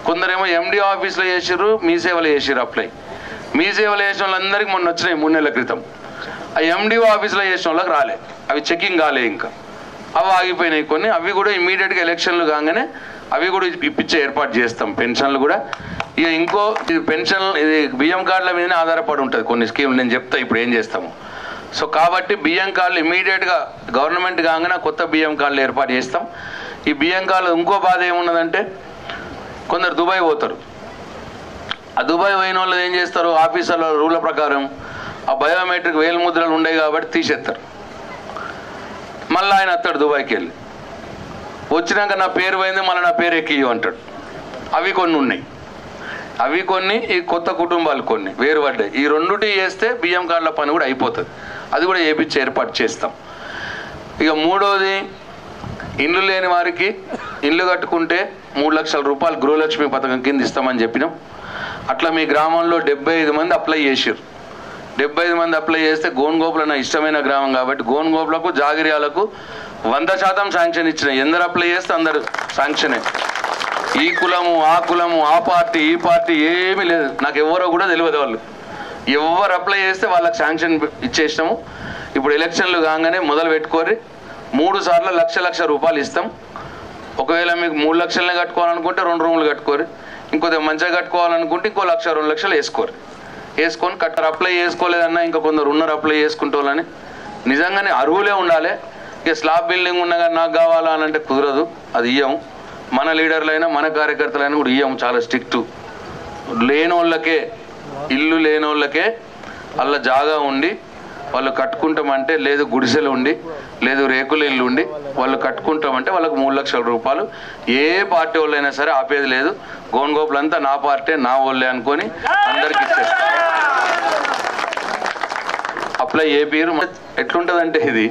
D: కొందరేమో ఎండి ఆఫీస్లో చేసిర్రు, మీ సేవలో చేసిర్రు అప్లై. మీ సేవలు చేసిన వాళ్ళందరికీ మొన్న వచ్చినాయి 3 నెలల క్రితం. ఆ ఎండిఓ ఆఫీస్లో చేసిన వాళ్ళకి రాలే, అవి చెకింగ్ కాలే, ఇంకా అవి ఆగిపోయినాయి కొన్ని. అవి కూడా ఇమీడియట్గా ఎలక్షన్లు కాగానే అవి కూడా ఇప్పించే ఏర్పాటు చేస్తాం. పెన్షన్లు కూడా ఇక ఇంకో ఇది పెన్షన్ ఇది బియ్యం కార్డుల మీదనే ఆధారపడి ఉంటుంది కొన్ని స్కీములు, నేను చెప్తా ఇప్పుడు ఏం చేస్తాము. సో కాబట్టి బియ్యం కార్డులు ఇమీడియట్గా గవర్నమెంట్ కాగానే కొత్త బియ్యం కార్డులు ఏర్పాటు చేస్తాం. ఈ బియ్యం కార్డులు ఇంకో బాధ ఏమున్నదంటే కొందరు దుబాయ్ పోతారు. ఆ దుబాయ్ పోయిన వాళ్ళు ఏం చేస్తారు, ఆఫీసర్ల రూళ్ళ ప్రకారం ఆ బయోమెట్రిక్ వేలిముద్రలు ఉండేవి కాబట్టి తీసేస్తారు. మళ్ళీ ఆయన వస్తాడు దుబాయ్కి వెళ్ళి, వచ్చినాక నా పేరు పోయింది మళ్ళీ నా పేరు ఎక్కియు అంటాడు. అవి కొన్ని ఉన్నాయి, అవి కొన్ని, ఈ కొత్త కుటుంబాలు కొన్ని వేరుపడ్డాయి. ఈ రెండుటి చేస్తే బియ్యం కార్డుల పని కూడా అయిపోతుంది, అది కూడా చేపించి ఏర్పాటు చేస్తాం. ఇక మూడోది ఇండ్లు లేని వారికి ఇల్లు కట్టుకుంటే 3 లక్షల రూపాయలు గృహలక్ష్మి పథకం కింద ఇస్తామని చెప్పినాం. అట్లా మీ గ్రామంలో 75 మంది అప్లై చేసారు. 75 మంది అప్లై చేస్తే గోన్గోపుల నా ఇష్టమైన గ్రామం కాబట్టి గోన్గోపులకు జాగిర్యాలకు 100% శాంక్షన్ ఇచ్చినాయి. ఎందరు అప్లై చేస్తే అందరు శాంక్షనే. ఈ కులము ఆ కులము ఆ పార్టీ ఈ పార్టీ ఏమీ లేదు, నాకు ఎవరో కూడా తెలియదు. వాళ్ళు ఎవరు అప్లై చేస్తే వాళ్ళకి శాంక్షన్ ఇచ్చేసినాము. ఇప్పుడు ఎలక్షన్లు కాగానే మొదలు పెట్టుకోరి 3 సార్లు లక్ష రూపాయలు ఇస్తాం. ఒకవేళ మీకు 3 లక్షలనే కట్టుకోవాలనుకుంటే 2 రూములు కట్టుకోరు, ఇంకొద్దిగా మంచిగా కట్టుకోవాలనుకుంటే ఇంకో 1 లక్ష 2 లక్షలు వేసుకొని కట్టారు. అప్లై చేసుకోలేదన్నా ఇంకా కొందరు ఉన్నారు అప్లై చేసుకుంటోళ్ళని. నిజంగానే అర్హులే ఉండాలి. ఇక స్లాబ్ బిల్డింగ్ ఉన్నా కానీ నాకు కావాలా అని అంటే కుదరదు, అది ఇయ్యము. మన లీడర్లైనా మన కార్యకర్తలైనా కూడా ఇయ్యము, చాలా స్ట్రిక్టు. లేనోళ్ళకే ఇల్లు లేనోళ్ళకే అలా జాగా ఉండి వాళ్ళు కట్టుకుంటామంటే, లేదు గుడిసెలు ఉండి లేదు రేకుల ఇల్లు ఉండి వాళ్ళు కట్టుకుంటామంటే వాళ్ళకు 3 లక్షల రూపాయలు. ఏ పార్టీ వాళ్ళైనా సరే ఆపేది లేదు. గోన్గోపులంతా నా పార్టీ నా వాళ్ళే అనుకొని అందరికి ఇచ్చేస్తారు. అప్లై చేపిరు. ఎట్లుంటుందంటే ఇది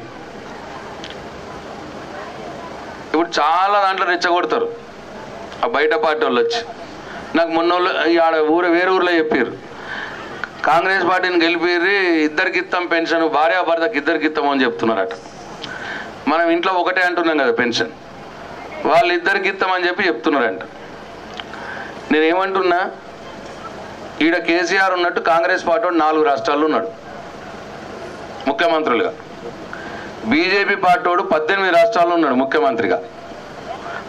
D: ఇప్పుడు చాలా దాంట్లో రెచ్చగొడతారు ఆ బయట పార్టీ వాళ్ళు వచ్చి. నాకు మొన్న ఆడ వేరే ఊర్లో చెప్పారు, కాంగ్రెస్ పార్టీని గెలిపిర్రి ఇద్దరికి ఇస్తాం పెన్షన్, భార్యాభర్తకి ఇద్దరికి ఇస్తామని చెప్తున్నారట. మనం ఇంట్లో ఒకటే అంటున్నాం కదా పెన్షన్, వాళ్ళు ఇద్దరికి ఇస్తామని చెప్తున్నారంట. నేనేమంటున్నా, ఈడ కేసీఆర్ ఉన్నట్టు కాంగ్రెస్ పార్టీ 4 రాష్ట్రాల్లో ఉన్నాడు ముఖ్యమంత్రులుగా. బీజేపీ పార్టీ 18 రాష్ట్రాల్లో ఉన్నాడు ముఖ్యమంత్రిగా.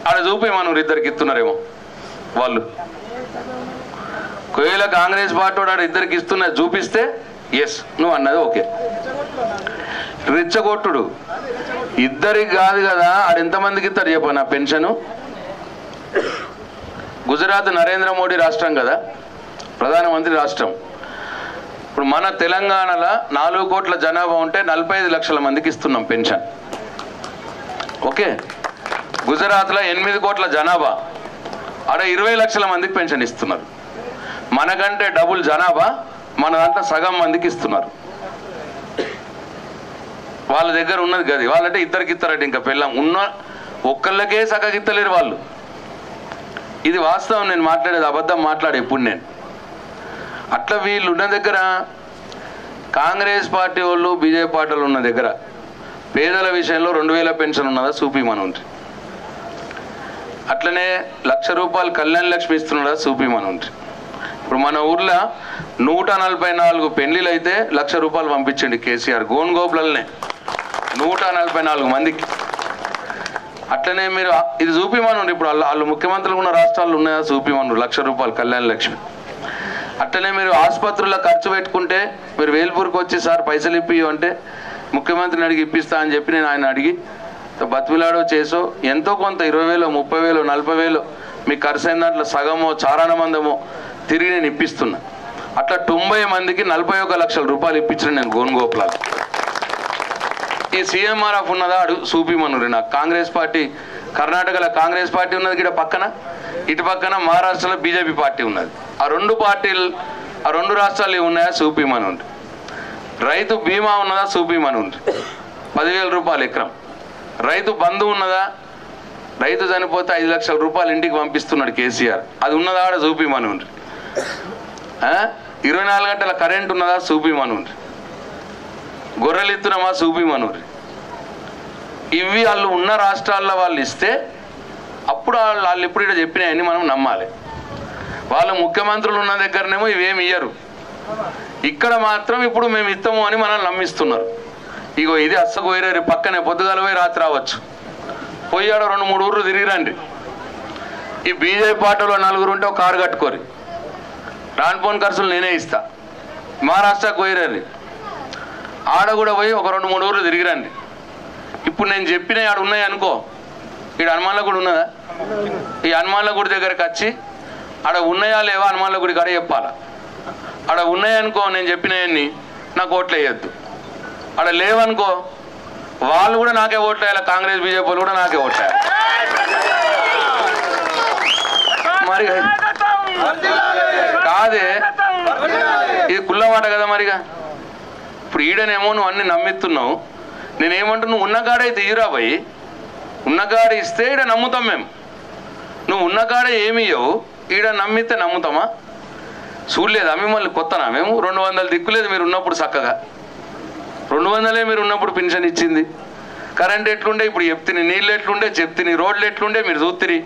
D: ఆడ చూపి మనం ఇద్దరికి ఇస్తున్నారేమో వాళ్ళు. ఒకవేళ కాంగ్రెస్ పార్టీ ఆడ ఇద్దరికి ఇస్తున్నా చూపిస్తే ఎస్ నువ్వు అన్నది ఓకే. రెచ్చగొట్టుడు ఇద్దరికి కాదు కదా, ఆడ ఎంతమందికి ఇస్తారు చెప్పనా పెన్షను? గుజరాత్ నరేంద్ర మోడీ రాష్ట్రం కదా, ప్రధానమంత్రి రాష్ట్రం. ఇప్పుడు మన తెలంగాణలో 4 కోట్ల జనాభా ఉంటే 45 లక్షల మందికి ఇస్తున్నాం పెన్షన్. ఓకే, గుజరాత్లో 8 కోట్ల జనాభా, ఆడ 20 లక్షల మందికి పెన్షన్ ఇస్తున్నారు. మనకంటే డబుల్ జనాభా, మన దాంట్లో సగం మందికి ఇస్తున్నారు. వాళ్ళ దగ్గర ఉన్నది గది, వాళ్ళంటే ఇద్దరికి ఇస్తారట. ఇంకా పెళ్ళం ఉన్న ఒక్కళ్ళకే సగం ఇస్తలేరు వాళ్ళు. ఇది వాస్తవం, నేను మాట్లాడేది అబద్ధం మాట్లాడే ఇప్పుడు నేను. అట్లా వీళ్ళు ఉన్న దగ్గర, కాంగ్రెస్ పార్టీ వాళ్ళు బీజేపీ పార్టీ వాళ్ళు ఉన్న దగ్గర పేదల విషయంలో 2000 పెన్షన్ ఉన్నదా చూపిమనుండ్రి. అట్లనే 1 లక్ష రూపాయలు కళ్యాణ లక్ష్మి ఇస్తున్నాడా చూపిమనుండ్రి. ఇప్పుడు మన ఊర్లో 144 పెళ్లిలు అయితే 1 లక్ష రూపాయలు పంపించండి కేసీఆర్ గోన్గోపులనే 144 మందికి. అట్లనే మీరు ఇది చూపిమనుండ్రి. ఇప్పుడు వాళ్ళు ముఖ్యమంత్రులు ఉన్న రాష్ట్రాలు ఉన్నాయా చూపిమను 1 లక్ష రూపాయలు కళ్యాణ లక్ష్మి. అట్లనే మీరు ఆసుపత్రుల్లో ఖర్చు పెట్టుకుంటే మీరు వేల్పూర్కి వచ్చి సార్ పైసలు ఇప్పియో అంటే ముఖ్యమంత్రిని అడిగి ఇప్పిస్తా అని చెప్పి నేను ఆయన అడిగి బతిమిలాడో చేసో ఎంతో కొంత 20,000 30,000 40,000 మీకు ఖర్చు అయిన దాంట్లో సగమో చారాన మందమో తిరిగి నేను ఇప్పిస్తున్నా. అట్లా 90 మందికి 41 లక్షల రూపాయలు ఇప్పించిన నేను గోన్గోపులాగా. ఈ సీఎంఆర్ఎఫ్ ఉన్నదా అడుగు చూపిమనురి నాకు. కాంగ్రెస్ పార్టీ కర్ణాటకలో కాంగ్రెస్ పార్టీ ఉన్నది, ఇక్కడ పక్కన ఇటు పక్కన మహారాష్ట్రలో బీజేపీ పార్టీ ఉన్నది. ఆ 2 పార్టీలు ఆ 2 రాష్ట్రాలు ఉన్నాయా చూపిమనుండ్రి. రైతు బీమా ఉన్నదా చూపిమనుండ్రి, 10,000 రూపాయలు ఎకరం. రైతు బంధు ఉన్నదా, రైతు చనిపోతే 5 లక్షల రూపాయలు ఇంటికి పంపిస్తున్నాడు కేసీఆర్, అది ఉన్నదా ఆడ చూపిమనుండ్రి. 24 గంటల కరెంట్ ఉన్నదా చూపిమనుండ్రి. గొర్రెలు ఇస్తున్నామా చూపిమనుండ్రి. ఇవి వాళ్ళు ఉన్న రాష్ట్రాల్లో వాళ్ళు ఇస్తే అప్పుడు వాళ్ళు ఇప్పుడు ఇక్కడ చెప్పినాయని మనం నమ్మాలి. వాళ్ళు ముఖ్యమంత్రులు ఉన్న దగ్గరనేమో ఇవేమి ఇయ్యరు, ఇక్కడ మాత్రం ఇప్పుడు మేము ఇస్తాము అని మనల్ని నమ్మిస్తున్నారు. ఇగో ఇది అస్సకు పోయిరారు, పక్కనే పొద్దుగాల పోయి రాత్రి రావచ్చు. పోయాడు 2-3 ఊర్లు తిరిగిరండి. ఈ బీజేపీ పార్టీలో 4 ఉంటే ఒక కారు కట్టుకోరు, రానిపోని ఖర్చులు నేనే ఇస్తా. మహారాష్ట్రకు పోయిరారు, ఆడ కూడా పోయి ఒక 2-3 ఊర్లు తిరిగిరండి. ఇప్పుడు నేను చెప్పినవి ఆడ ఉన్నాయి అనుకో, ఇక్కడ హనుమాన్ల గుడి ఉన్నదా? ఈ హనుమాన్ల గుడి దగ్గరకు వచ్చి ఆడ ఉన్నాయా లేవా హనుమాన్ల గుడి కాడ చెప్పాలా. ఆడ ఉన్నాయనుకో నేను చెప్పినవన్నీ నాకు ఓట్లు వేయద్దు. ఆడ లేవనుకో వాళ్ళు కూడా నాకే ఓట్లు వేయాలి, కాంగ్రెస్ బీజేపీ వాళ్ళు కూడా నాకే ఓట్లు వేయాలి. మరి కాదే, ఇది కుల్లమాట కదా మరిగా. ఇప్పుడు ఈడనేమో నువ్వు అన్ని నమ్మిస్తున్నావు, నేనేమంటున్నా నువ్వు ఉన్నకాడే తీయరా పోయి, ఉన్నకాడ ఇస్తే ఈడ నమ్ముతాం మేము. నువ్వు ఉన్నకాడే ఏమి ఇవ్వవు, ఈడ నమ్మితే నమ్ముతామా? చూడలేదా మిమ్మల్ని కొత్తనా మేము? 200 దిక్కులేదు మీరు ఉన్నప్పుడు, చక్కగా 200 మీరు ఉన్నప్పుడు పెన్షన్ ఇచ్చింది. కరెంట్ ఎట్లుండే ఇప్పుడు చెప్తిని, నీళ్ళు ఎట్లుండే చెప్తిని, రోడ్లు ఎట్లుండే మీరు చూస్తురి.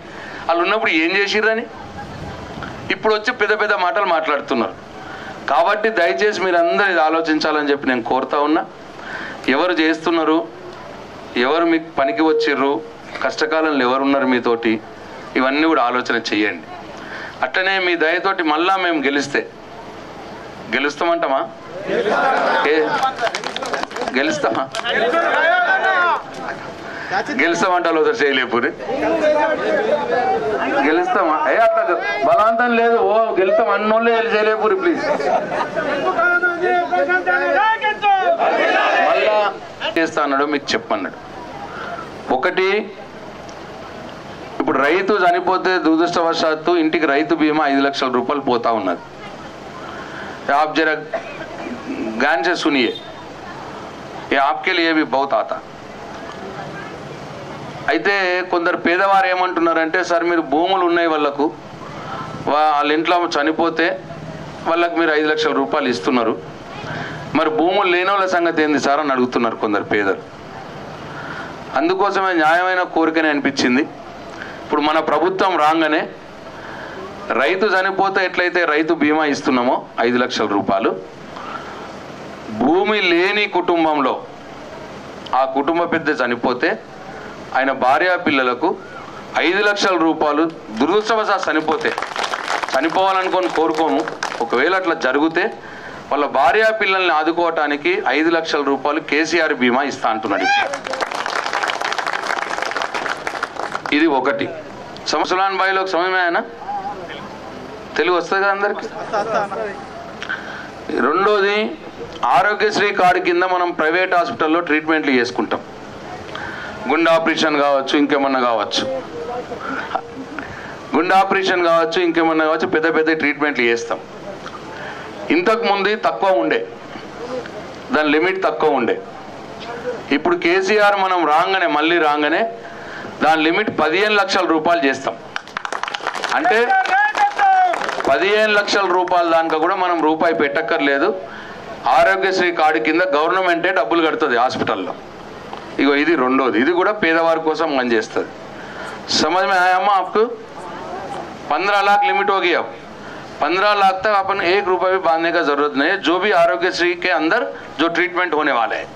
D: వాళ్ళు ఉన్నప్పుడు ఏం చేసిర్రని ఇప్పుడు వచ్చి పెద్ద పెద్ద మాటలు మాట్లాడుతున్నారు. కాబట్టి దయచేసి మీరందరూ ఇది ఆలోచించాలని చెప్పి నేను కోరుతా ఉన్నా. ఎవరు చేస్తున్నారు, ఎవరు మీకు పనికి వచ్చిర్రు, కష్టకాలంలో ఎవరున్నారు మీతోటి, ఇవన్నీ కూడా ఆలోచన చెయ్యండి. అట్లనే మీ దయతోటి మళ్ళా మేము గెలుస్తామంటామా? గెలుస్తామంటారు వద్ద చేయలేపురి, గెలుస్తామా? అట్లా బలవంతం లేదు, ఓ గెలుస్తాం అన్నోళ్ళే చేయలేపురి ప్లీజ్. మళ్ళా చేస్తా అన్నాడు, మీకు చెప్పన్నాడు. ఒకటి, ఇప్పుడు రైతు చనిపోతే దురదృష్టవశాత్తు ఇంటికి రైతు బీమా 5 లక్షల రూపాయలు పోతా ఉన్నది. आप जरा ध्यान से सुनिए, ये आपके लिए भी बहुत आता. అయితే కొందరు పేదవారు ఏమంటున్నారంటే, సార్ మీరు భూములు ఉన్నాయి వాళ్ళకు, వాళ్ళ ఇంట్లో చనిపోతే వాళ్ళకి మీరు 5 లక్షల రూపాయలు ఇస్తున్నారు, మరి భూములు లేని వాళ్ళ సంగతి ఏంది సార్ అని అడుగుతున్నారు కొందరు పేదలు. అందుకోసమే న్యాయమైన కోరికనే అనిపించింది. ఇప్పుడు మన ప్రభుత్వం రాగానే రైతు చనిపోతే ఎట్లయితే రైతు బీమా ఇస్తున్నామో 5 లక్షల రూపాయలు, భూమి లేని కుటుంబంలో ఆ కుటుంబ పెద్ద చనిపోతే ఆయన భార్య పిల్లలకు 5 లక్షల రూపాయలు దురదృష్టవశాత్తు చనిపోవాలనుకొని కోరుకోము. ఒకవేళ అట్లా జరిగితే వాళ్ళ భార్య పిల్లల్ని ఆదుకోవటానికి 5 లక్షల రూపాయలు కేసీఆర్ బీమా ఇస్తా అంటున్నాడు. ఇది ఒకటి. సులాన్ బాయిలో ఒక సమయమే ఆయన తెలుగు వస్తుంది కదా అందరికి. రెండోది, ఆరోగ్యశ్రీ కార్డు కింద మనం ప్రైవేట్ హాస్పిటల్లో ట్రీట్మెంట్లు చేసుకుంటాం. గుండె ఆపరేషన్ కావచ్చు, ఇంకేమన్నా కావచ్చు, పెద్ద పెద్ద ట్రీట్మెంట్లు చేస్తాం. ఇంతకుముందు తక్కువ ఉండే, దాని లిమిట్ తక్కువ ఉండే. ఇప్పుడు కేసీఆర్ మనం మళ్ళీ రాగానే దాని లిమిట్ 15 లక్షల రూపాయలు చేస్తాం. అంటే 15 లక్షల రూపాయల దానిక కూడా మనం రూపాయి పెట్టక్కర్లేదు. ఆరోగ్యశ్రీ కార్డు కింద గవర్నమెంటే డబ్బులు కడుతుంది హాస్పిటల్లో. ఇగో ఇది రెండోది, ఇది కూడా పేదవారి కోసం పనిచేస్తుంది. समझ में आया अम्मा आपको? 15 लाख लिमिट हो गई. अब 15 लाख तक अपन 1 रुपये भी बांधने का जरूरत नहीं है. जो भी आरोग्यश्री के अंदर जो ट्रीटमेंट होने वाले हैं,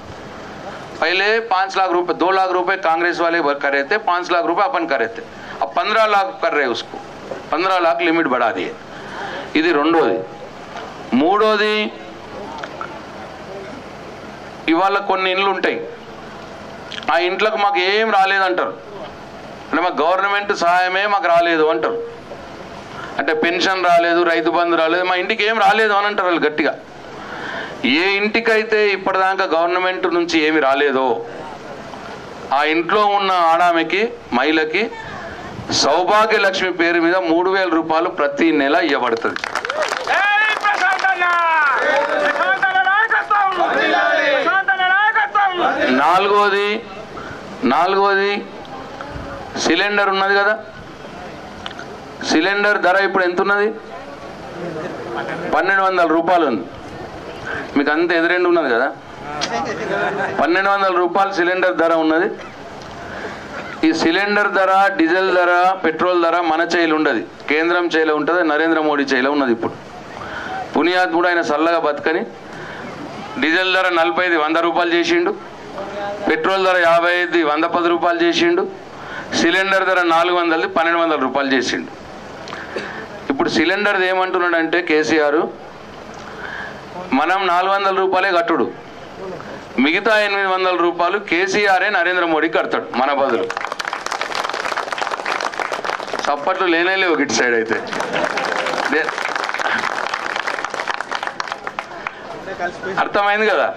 D: पहले 5 लाख रुपए 2 लाख रुपए कांग्रेस वाले कर रहे थे, 5 लाख रुपए अपन कर रहे थे, अब 15 लाख कर रहे हैं. उसको 15 लाख लिमिट बढ़ा दिए. ఇది రెండోది. మూడోది, ఇవాళ కొన్ని ఇండ్లు ఉంటాయి, ఆ ఇంట్లోకి మాకు ఏం రాలేదంటారు, అంటే మాకు గవర్నమెంట్ సహాయమే మాకు రాలేదు అంటారు. అంటే పెన్షన్ రాలేదు, రైతు బంధు రాలేదు, మా ఇంటికి ఏం రాలేదు అని అంటారు వాళ్ళు గట్టిగా. ఏ ఇంటికైతే ఇప్పటిదాకా గవర్నమెంట్ నుంచి ఏమి రాలేదో ఆ ఇంట్లో ఉన్న ఆడామెకి, మహిళకి సౌభాగ్య లక్ష్మి పేరు మీద 3000 రూపాయలు ప్రతి నెల ఇవ్వబడుతుంది. నాలుగోది సిలిండర్ ఉన్నది కదా, సిలిండర్ ధర ఇప్పుడు ఎంత ఉన్నది? 1200 రూపాయలు ఉంది. మీకు అంత ఎదురెండు ఉన్నది కదా, 1200 రూపాయలు సిలిండర్ ధర ఉన్నది. ఈ సిలిండర్ ధర, డీజిల్ ధర, పెట్రోల్ ధర మన చేయిలో ఉండదు, కేంద్రం చేయిలో ఉంటుంది, నరేంద్ర మోడీ చేయిలో ఉన్నది. ఇప్పుడు పుణ్యాత్ముడు ఆయన చల్లగా బతకని డీజిల్ ధర 45 100 రూపాయలు చేసిండు, పెట్రోల్ ధర 55 110 రూపాయలు చేసిండు, సిలిండర్ ధర 400 1200 రూపాయలు చేసిండు. ఇప్పుడు సిలిండర్ది ఏమంటున్నాడంటే కేసీఆర్ మనం 400 రూపాయలే కట్టుడు, మిగతా 800 రూపాయలు కేసీఆరే నరేంద్ర మోడీ కడతాడు మన బదులు. చప్పట్లు లేనేలేవు ఇటు సైడ్ అయితే. అర్థమైంది కదా,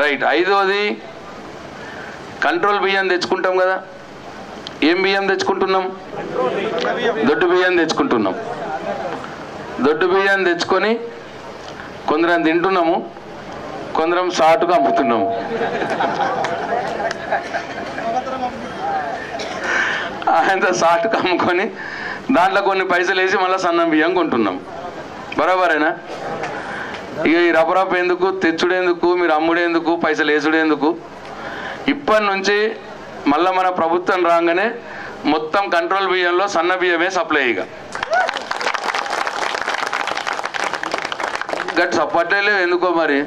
D: రైట్. 5వది కంట్రోల్ బియ్యం తెచ్చుకుంటాం కదా. ఏం బియ్యం తెచ్చుకుంటున్నాం? దొడ్డు బియ్యం తెచ్చుకుంటున్నాం. దొడ్డు బియ్యం తెచ్చుకొని కొందరం తింటున్నాము, కొందరం సాటుగా అమ్ముతున్నాము. ఆయన సాటుగా అమ్ముకొని దాంట్లో కొన్ని పైసలు వేసి మళ్ళీ సన్నం బియ్యం కొంటున్నాం. బరాబరేనా? ఇక ఈ రపరప ఎందుకు, తెచ్చుడేందుకు, మీరు అమ్ముడేందుకు, పైసలు వేసుడేందుకు? ఇప్పటి నుంచి మళ్ళీ మన ప్రభుత్వం రాగానే మొత్తం కంట్రోల్ బియ్యంలో సన్న బియ్యమే సప్లై. ఇక గట్టి సప్పట్లేదు ఎందుకో మరి,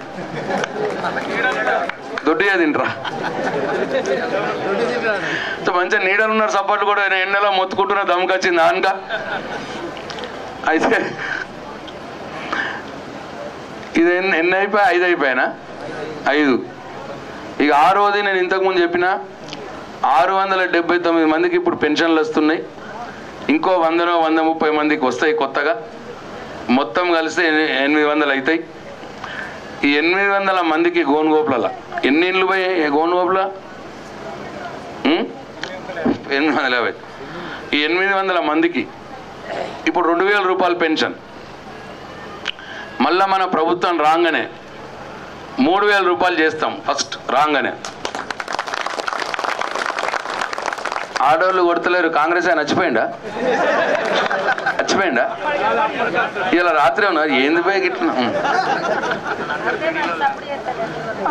D: దొడ్డిగా తింటరా. మంచిగా నీడలు ఉన్నారు సప్పట్లు కూడా, ఎండలో మొత్తుకుంటున్నా దమ్ముకొచ్చింది దానిక. అయితే ఇది ఎన్ని అయిపోయా? 5 అయిపోయానా? 5. ఇక 6వది నేను ఇంతకుముందు చెప్పిన 679 మందికి ఇప్పుడు పెన్షన్లు వస్తున్నాయి. ఇంకో 100-130 మందికి వస్తాయి కొత్తగా. మొత్తం కలిస్తే 800 అవుతాయి. ఈ 800 మందికి గోనుగోపుల ఎన్ని ఇండ్లు పోయి గోనుగోపుల 850. ఈ 800 మందికి ఇప్పుడు 2000 రూపాయలు పెన్షన్. మళ్ళీ మన ప్రభుత్వం రాగానే 3000 రూపాయలు చేస్తాం. ఫస్ట్ రాగానే ఆడోళ్ళు కొడతలేరు. కాంగ్రెస్ ఆయన నచ్చిపోయిందా? ఇలా రాత్రి ఉన్నారు ఏంది పోయి గిట్ల.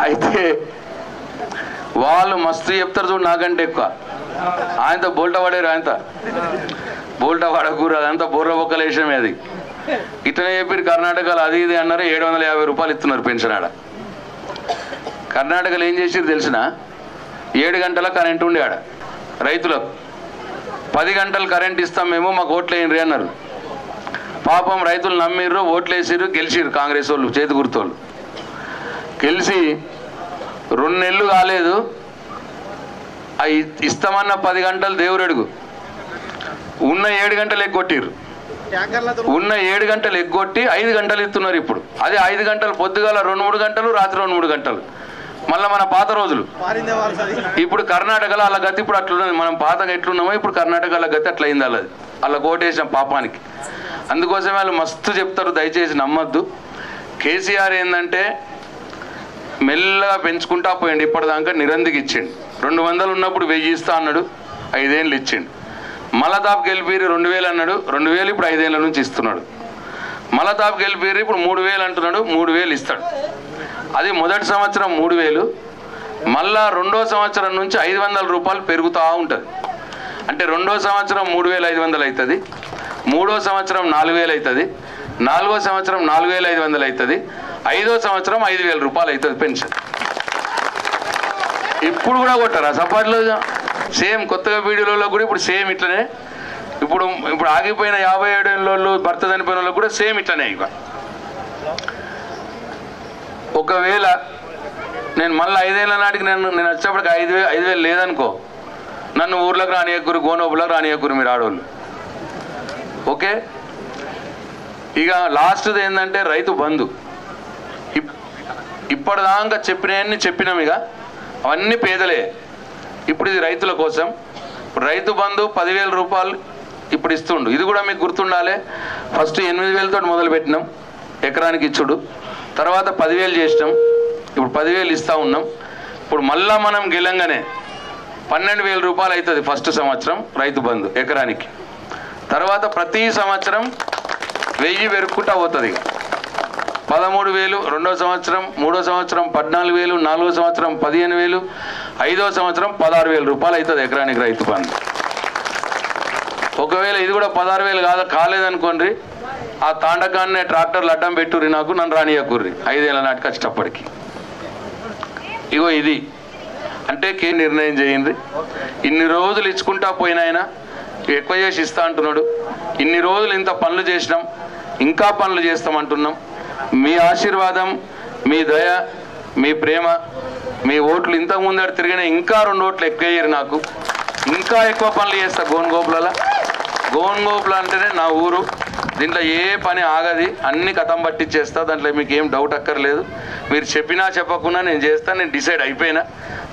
D: అయితే వాళ్ళు మస్తు చెప్తారు చూడు, నాకంటే ఎక్కువ. ఆయనతో బోల్టా పడారు, ఆయనతో బోల్టా పడకూరు, అదంతా బోర్ర బొక్కలు వేసినమే. అది ఇట్లనే చెప్పారు. కర్ణాటకలో అది ఇది అన్నారు, 750 రూపాయలు ఇస్తున్నారు పెన్షన్. ఆడ కర్ణాటకలో ఏం చేసారు తెలిసిన? 7 గంటల కరెంట్ ఉండే ఆడ రైతులకు. 10 గంటలు కరెంట్ ఇస్తాం మేము, మాకు ఓట్లు వేయండి అన్నారు. పాపం రైతులు నమ్మిర్రు, ఓట్లు వేసిర్రు, గెలిచిర్రు. కాంగ్రెస్ వాళ్ళు చేతి గుర్తోళ్ళు గెలిచి 2 నెలలు కాలేదు. ఇస్తామన్న 10 గంటలు దేవురడుగు ఉన్న 7 గంటలు ఎగ్గొట్టిర్రు. ఉన్న 7 గంటలు ఎగ్గొట్టి 5 గంటలు ఇస్తున్నారు ఇప్పుడు. అదే 5 గంటలు పొద్దుగాల 2-3 గంటలు, రాత్రి 2-3 గంటలు. మళ్ళీ మన పాత రోజులు. ఇప్పుడు కర్ణాటకలో అలా గతి ఇప్పుడు అట్లున్నది. మనం పాతగా ఎట్లున్నామో ఇప్పుడు కర్ణాటకలో గతి అట్లయింది. అలా ఓటేసాం పాపానికి. అందుకోసమే వాళ్ళు మస్తు చెప్తారు, దయచేసి నమ్మద్దు. కేసీఆర్ ఏంటంటే మెల్లగా పెంచుకుంటా పోయిండు. ఇప్పటిదాకా నిరందికి ఇచ్చిండు. 200 ఉన్నప్పుడు 1000 ఇస్తా అన్నాడు, 5 ఏళ్ళు ఇచ్చిండు. మలతాపు గెలిపిరి 2000 అన్నాడు, 2000 ఇప్పుడు 5 ఏళ్ళ నుంచి ఇస్తున్నాడు. మలతాపు గెలిపిరి ఇప్పుడు 3000 అంటున్నాడు, 3000 ఇస్తాడు. అది మొదటి సంవత్సరం 3000, మళ్ళా 2వ సంవత్సరం నుంచి 500 రూపాయలు పెరుగుతూ ఉంటుంది. అంటే 2వ సంవత్సరం 3500 అవుతుంది, 3వ సంవత్సరం 4000 అవుతుంది, 4వ సంవత్సరం 4500 అవుతుంది, 5వ సంవత్సరం 5000 రూపాయలు అవుతుంది పెన్షన్. ఇప్పుడు కూడా కొట్టారా సపాట్లో? సేమ్ కొత్తగా వీడియోలలో కూడా ఇప్పుడు సేమ్ ఇట్లనే. ఇప్పుడు ఆగిపోయిన 57 ఏళ్ళ భర్త చనిపోయిన వాళ్ళకు కూడా సేమ్ ఇట్లనే. ఇక ఒకవేళ నేను మళ్ళీ 5 ఏళ్ళ నాటికి నేను వచ్చేప్పటికి 5000 లేదనుకో, నన్ను ఊర్లోకి రానియకురు, గోనోపులకు రానియకురు మీరు ఆడవాళ్ళు. ఓకే. ఇక లాస్ట్ది ఏంటంటే రైతు బంధు. ఇప్పటిదాకా చెప్పినవన్నీ చెప్పినాం. ఇక అవన్నీ పేదలే. ఇప్పుడు ఇది రైతుల కోసం. రైతు బంధు 10,000 రూపాయలు ఇప్పుడు ఇస్తుండు. ఇది కూడా మీకు గుర్తుండాలి. ఫస్ట్ 8,000 తోటి మొదలు పెట్టినాం ఎకరానికి ఇచ్చుడు. తర్వాత 10,000 చేసినాం, ఇప్పుడు 10,000 ఇస్తూ ఉన్నాం. ఇప్పుడు మళ్ళా మనం గెలంగానే 12,000 రూపాయలు అవుతుంది ఫస్ట్ సంవత్సరం రైతు బంధు ఎకరానికి. తర్వాత ప్రతి సంవత్సరం 1000 పెరుగుకుంటా పోతుంది. ఇక 13,000 2వ సంవత్సరం, 3వ సంవత్సరం 14,000, 4వ సంవత్సరం 15,000, 5వ సంవత్సరం 16,000 రూపాయలు అవుతుంది ఎకరానికి రైతు బంధు. ఒకవేళ ఇది కూడా 16,000 కాలేదనుకోండి, ఆ తాండకాన్నే ట్రాక్టర్లు అడ్డం పెట్టుర్రి, నాకు నన్ను రానియకుర్రి 5 ఏళ్ళ నాటికి వచ్చేటప్పటికి. ఇగో ఇది అంటే నిర్ణయం చేయండి. ఇన్ని రోజులు ఇచ్చుకుంటా పోయినాయన ఎక్కువ చేసి ఇస్తా అంటున్నాడు. ఇన్ని రోజులు ఇంత పనులు చేసినాం, ఇంకా పనులు చేస్తామంటున్నాం. మీ ఆశీర్వాదం, మీ దయ, మీ ప్రేమ, మీ ఓట్లు ఇంతకు ముందర తిరిగిన ఇంకా 2 ఓట్లు ఎక్కువ అయ్యారు నాకు. ఇంకా ఎక్కువ పనులు చేస్తా గోన్గోపులలో. గోన్గోపుల అంటేనే నా ఊరు, దీంట్లో ఏ పని ఆగది, అన్ని కథం పట్టించేస్తా, దాంట్లో మీకు ఏం డౌట్ అక్కర్లేదు. మీరు చెప్పినా చెప్పకుండా నేను చేస్తాను, నేను డిసైడ్ అయిపోయినా.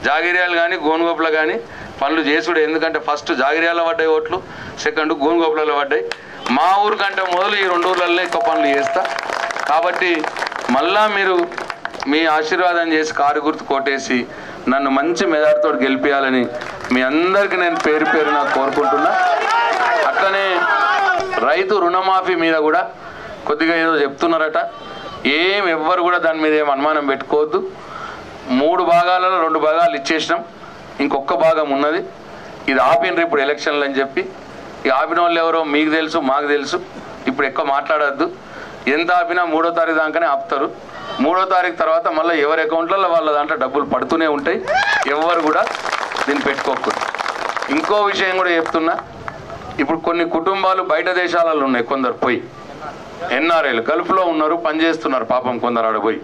D: జాగిర్యాలు కానీ గోన్గోపుల కానీ పనులు చేసుడు, ఎందుకంటే ఫస్ట్ జాగిర్యాల పడ్డాయి ఓట్లు, సెకండ్ గోన్గోపులలో పడ్డాయి. మా ఊరు కంటే మొదలు ఈ 2 ఊర్లలో ఎక్కువ పనులు చేస్తా. కాబట్టి మళ్ళా మీరు మీ ఆశీర్వాదం చేసి కారు గుర్తు కొట్టేసి నన్ను మంచి మెజార్టీతో గెలిపించాలని మీ అందరికీ నేను పేరు పేరున కోరుకుంటున్నా. అట్లనే రైతు రుణమాఫీ మీద కూడా కొద్దిగా ఏదో చెప్తున్నారట. ఎవ్వరు కూడా దాని మీద ఏం అనుమానం పెట్టుకోవద్దు. 3 భాగాలలో 2 భాగాలు ఇచ్చేసినాం, ఇంకొక భాగం ఉన్నది. ఇది ఆపినరు ఇప్పుడు ఎలక్షన్లు అని చెప్పి. ఈ ఆపిన వాళ్ళు ఎవరో మీకు తెలుసు, మాకు తెలుసు. ఇప్పుడు ఎక్కువ మాట్లాడద్దు. ఎంత ఆపినా 3వ తారీఖు దాకానే ఆపుతారు. 3వ తారీఖు తర్వాత మళ్ళీ ఎవరి అకౌంట్లలో వాళ్ళ దాంట్లో డబ్బులు పడుతూనే ఉంటాయి. ఎవరు కూడా దీన్ని పెట్టుకోకూడదు. ఇంకో విషయం కూడా చెప్తున్నా, ఇప్పుడు కొన్ని కుటుంబాలు బయట దేశాలలో ఉన్నాయి, కొందరు పోయి ఎన్ఆర్ఐలు గల్ఫ్లో ఉన్నారు, పనిచేస్తున్నారు. పాపం కొందరు ఆడపోయి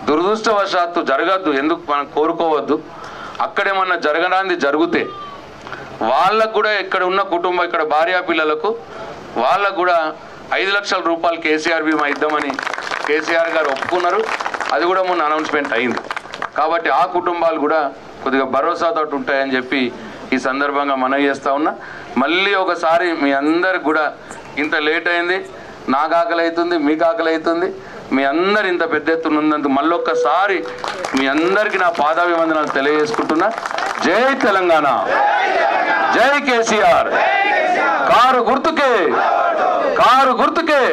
D: దురదృష్టవశాత్తు జరగద్దు, ఎందుకు మనం కోరుకోవద్దు. అక్కడేమన్నా జరగడానికి జరిగితే వాళ్ళకు కూడా ఇక్కడ ఉన్న కుటుంబం, ఇక్కడ భార్యా పిల్లలకు వాళ్ళకు కూడా 5 లక్షల రూపాయలు కేసీఆర్ బీమా ఇద్దామని కేసీఆర్ గారు ఒప్పుకున్నారు. అది కూడా మొన్న అనౌన్స్మెంట్ అయింది. కాబట్టి ఆ కుటుంబాలు కూడా కొద్దిగా భరోసాతో ఉంటాయని చెప్పి ఈ సందర్భంగా మనవి చేస్తా ఉన్నా. మళ్ళీ ఒకసారి మీ అందరికి కూడా ఇంత లేట్ అయింది, నాకు ఆకలి అవుతుంది, మీకు ఆకలి అవుతుంది, మీ అందరు ఇంత పెద్ద ఎత్తున ఉన్నందుకు మళ్ళొక్కసారి మీ అందరికీ నా పాదాభివందనాలు తెలియజేసుకుంటున్నా. జై తెలంగాణ, జై కేసీఆర్. కారు గుర్తుకే, కారు గుర్తుకే.